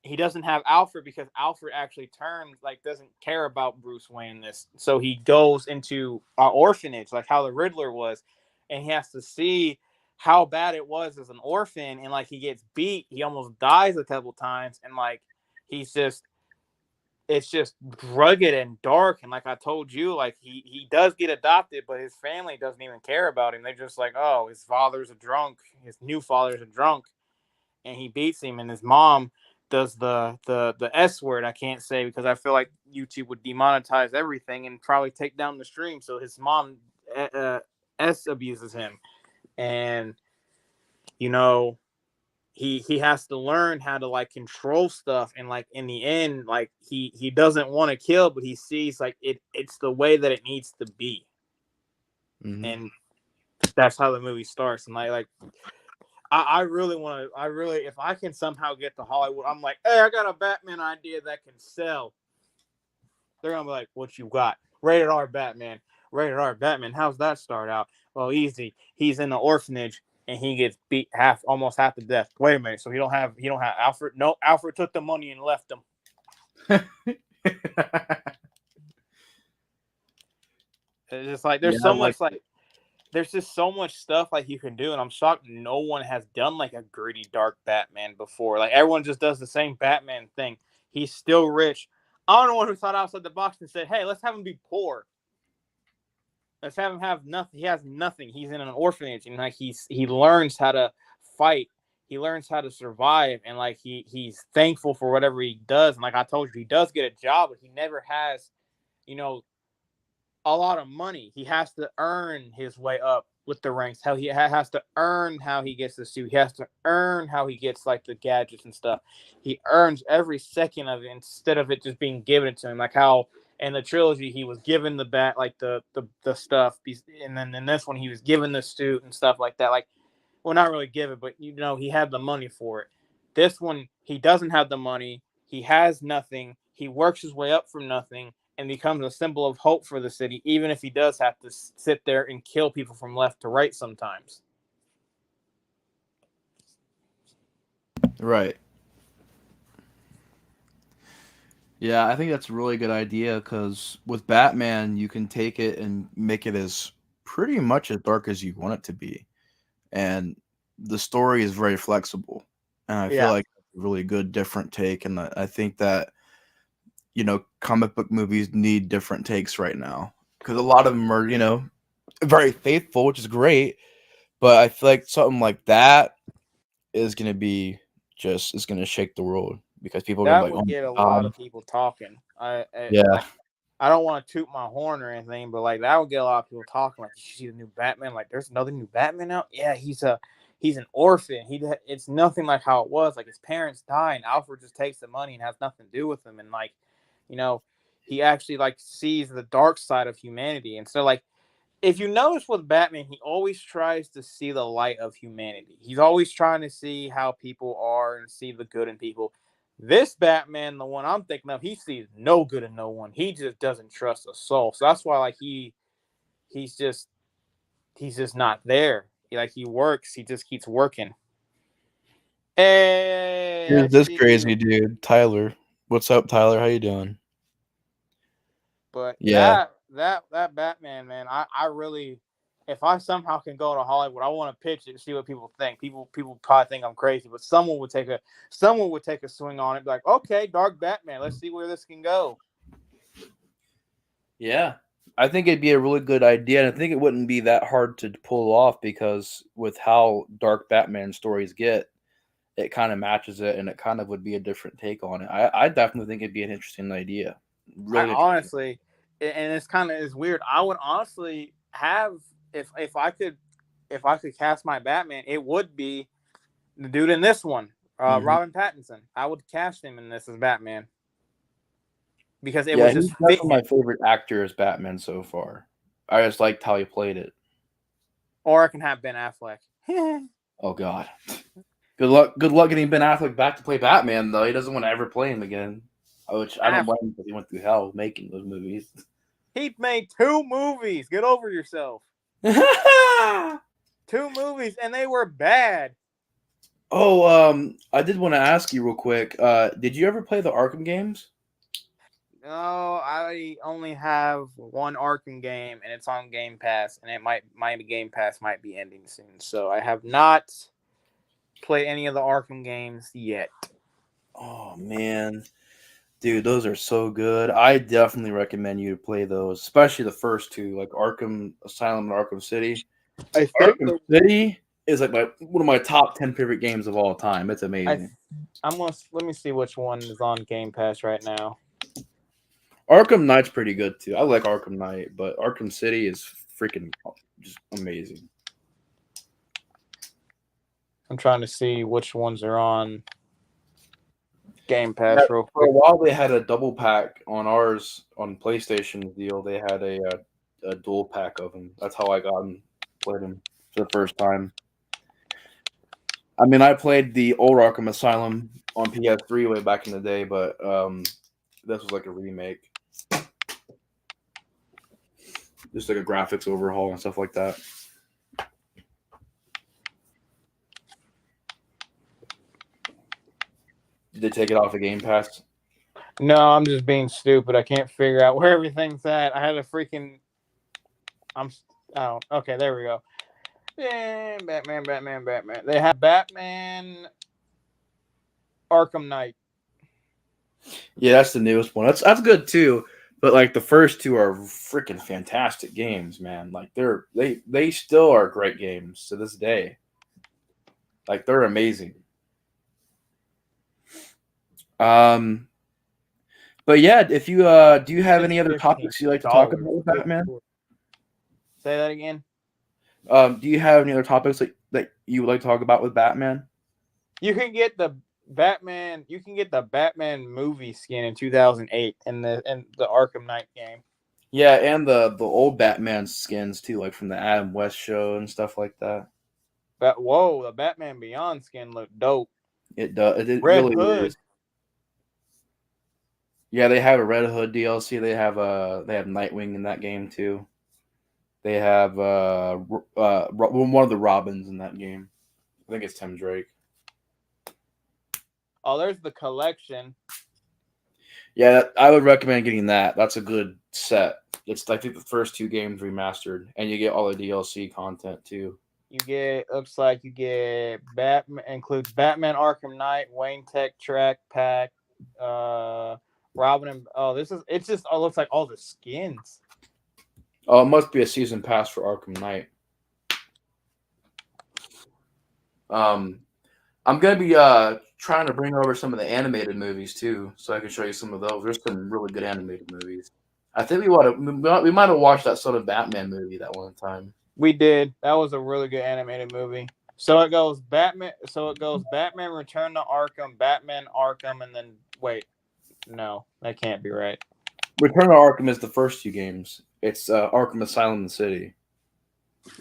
he doesn't have Alfred because Alfred actually doesn't care about Bruce Wayne this. So he goes into an orphanage, like how the Riddler was, and he has to see how bad it was as an orphan. And like he gets beat, he almost dies a couple times, and like it's just rugged and dark. And like I told you, like he does get adopted, but his family doesn't even care about him. They're just like, oh, his father's a drunk. His new father's a drunk. And he beats him. And his mom does the S word I can't say because I feel like YouTube would demonetize everything and probably take down the stream. So his mom S abuses him. And, he has to learn how to like control stuff, and like in the end, like he doesn't want to kill, but he sees like it's the way that it needs to be, and that's how the movie starts. And I really want to, if I can somehow get to Hollywood, I'm like, hey, I got a Batman idea that can sell. They're gonna be like, what you got? Rated R Batman. Rated R Batman. How's that start out? Well, easy. He's in the orphanage and he gets beat almost half to death. Wait a minute. So he don't have Alfred? No, Alfred took the money and left him. It's just like there's so much like there's just so much stuff like you can do, and I'm shocked no one has done like a gritty, dark Batman before. Like everyone just does the same Batman thing. He's still rich. I'm the one who thought outside the box and said, "Hey, let's have him be poor. Let's have him have nothing. He has nothing. He's in an orphanage, and like he learns how to fight. He learns how to survive, and like he's thankful for whatever he does. And like I told you, he does get a job, but he never has, you know, a lot of money. He has to earn his way up with the ranks. How he has to earn how he gets the suit. He has to earn how he gets like the gadgets and stuff. He earns every second of it instead of it just being given to him. Like how in the trilogy he was given the bat, like the stuff, and then in this one he was given the suit and stuff like that. Like, well, not really given, but you know he had the money for it. This one he doesn't have the money. He has nothing. He works his way up from nothing and becomes a symbol of hope for the city, even if he does have to sit there and kill people from left to right sometimes. Right. Yeah, I think that's a really good idea because with Batman, you can take it and make it as pretty much as dark as you want it to be. And the story is very flexible. And I feel like it's a really good, different take. And I think that, comic book movies need different takes right now because a lot of them are, very faithful, which is great. But I feel like something like that is going to be it's going to shake the world because people are going That to be like, would oh get a my lot God. of people talking. Yeah. Like, I don't want to toot my horn or anything, but like that would get a lot of people talking. Like, did you see the new Batman? Like, there's another new Batman out. Yeah, he's an orphan. It's nothing like how it was. Like his parents die, and Alfred just takes the money and has nothing to do with him. And like, you know, he actually like sees the dark side of humanity. And so like, if you notice with Batman, he always tries to see the light of humanity. He's always trying to see how people are and see the good in people. This Batman, the one I'm thinking of, he sees no good in no one. He just doesn't trust a soul. So that's why like he's just not there. He works, he just keeps working. Hey, I Here's this see crazy you. dude, Tyler. What's up, Tyler? How you doing? But Yeah. that Batman, man, I really, if I somehow can go to Hollywood, I want to pitch it and see what people think. People probably think I'm crazy, but someone would take a swing on it, be like, okay, Dark Batman, let's see where this can go. Yeah. I think it'd be a really good idea, and I think it wouldn't be that hard to pull off because with how dark Batman stories get, it kind of matches it, and it kind of would be a different take on it. I definitely think it'd be an interesting idea. I Really interesting. honestly, and it's weird. I would honestly have if I could cast my Batman, it would be the dude in this one, Mhm. Robin Pattinson. I would cast him in this as Batman because it Yeah, would he's just fit definitely him. my favorite actor as Batman so far. I just liked how he played it. Or I can have Ben Affleck. Oh God. Good luck getting Ben Affleck back to play Batman though. He doesn't want to ever play him again. Which I don't blame him because he went through hell making those movies. He made 2 movies. Get over yourself. 2 movies, and they were bad. Oh, I did want to ask you real quick. Did you ever play the Arkham games? No, I only have one Arkham game, and it's on Game Pass, and my Game Pass might be ending soon. So I have not played any of the Arkham games yet. Oh man, dude, those are so good. I definitely recommend you to play those, especially the first two, like Arkham Asylum and Arkham City. I think Arkham City is like one of my top 10 favorite games of all time. It's amazing. let me see which one is on Game Pass right now. Arkham Knight's pretty good too. I like Arkham Knight, but Arkham City is freaking just amazing. I'm trying to see which ones are on Game Pass Yeah, real for a quick. while they had a double pack on ours on PlayStation deal. They had a dual pack of them. That's how I got them, played them for the first time. I mean, I played the old Arkham Asylum on PS3 way back in the day, but this was like a remake, just like a graphics overhaul and stuff like that. Did they take it off of Game Pass? No, I'm just being stupid. I can't figure out where everything's at. I had a freaking. Okay, there we go. Batman. They have Batman Arkham Knight. Yeah, that's the newest one. That's good too. But like the first two are freaking fantastic games, man. Like they still are great games to this day. Like they're amazing. Um, but yeah, if you do you have any other topics you like to talk about with Batman? Say that again. Do you have any other topics that you would like to talk about with Batman? You can get the Batman. You can get the Batman movie skin in 2008 in the Arkham Knight game. Yeah, and the old Batman skins too, like from the Adam West show and stuff like that. But whoa, the Batman Beyond skin looked dope. It does. It Red really Hood. is. Yeah, they have a Red Hood DLC. They have Nightwing in that game too. They have one of the Robins in that game. I think it's Tim Drake. Oh, there's the collection. Yeah, I would recommend getting that. That's a good set. It's I think the first two games remastered, and you get all the DLC content too. Looks like you get Batman, includes Batman Arkham Knight, Wayne Tech Track Pack, Robin and it just looks like all the skins. Oh, it must be a season pass for Arkham Knight. I'm gonna be trying to bring over some of the animated movies too, so I can show you some of those. There's some really good animated movies. I think we might have watched that sort of Batman movie that one time. We did. That was a really good animated movie. So it goes Batman. Batman Return to Arkham, Batman Arkham, and then wait, no, that can't be right. Return to Arkham is the first two games. It's Arkham Asylum City,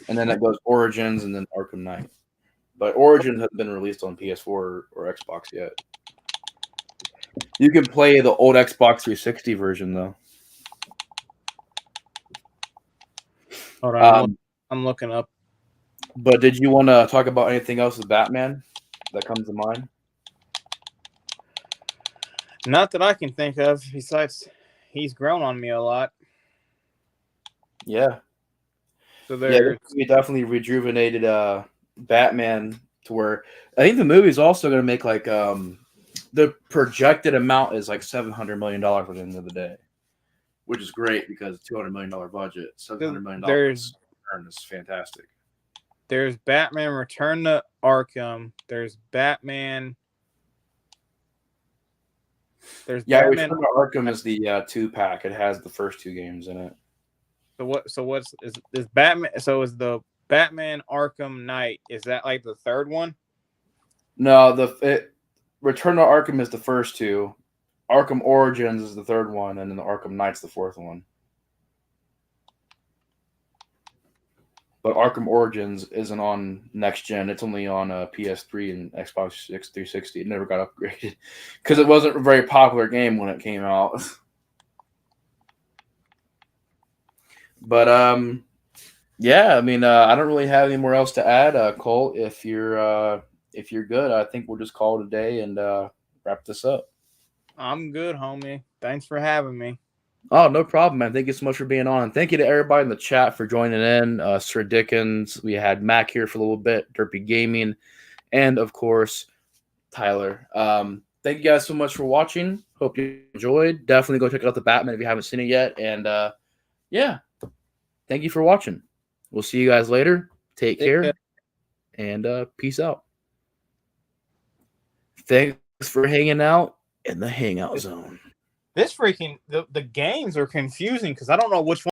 and then it goes Origins and then Arkham Knight. But Origins hasn't been released on PS4 or Xbox yet. You can play the old Xbox 360 version though. Hold on, I'm looking up. But did you want to talk about anything else with Batman that comes to mind? Not that I can think of. Besides, he's grown on me a lot. Yeah. So we definitely rejuvenated Batman to where I think the movie's also going to make like the projected amount is like $700 million at the end of the day, which is great because $200 million budget, $700 million is fantastic. There's Batman Return to Arkham. There's Batman. Return to Arkham is the 2-pack. It has the first two games in it. Is Batman? So is the Batman Arkham Knight? Is that like the third one? No, Return to Arkham is the first two. Arkham Origins is the third one, and then the Arkham Knight's the fourth one. But Arkham Origins isn't on next gen. It's only on PS3 and Xbox 360. It never got upgraded because it wasn't a very popular game when it came out. But yeah, I mean, I don't really have anymore else to add. Colt, if you're good, I think we'll just call it a day and wrap this up. I'm good, homie. Thanks for having me. Oh, no problem, man. Thank you so much for being on. And thank you to everybody in the chat for joining in. Sir Dickens, we had Mac here for a little bit, Derpy Gaming, and of course, Tyler. Thank you guys so much for watching. Hope you enjoyed. Definitely go check out the Batman if you haven't seen it yet. And yeah, thank you for watching. We'll see you guys later. Take care and peace out. Thanks for hanging out in the Hangout Zone. This freaking the games are confusing because I don't know which one.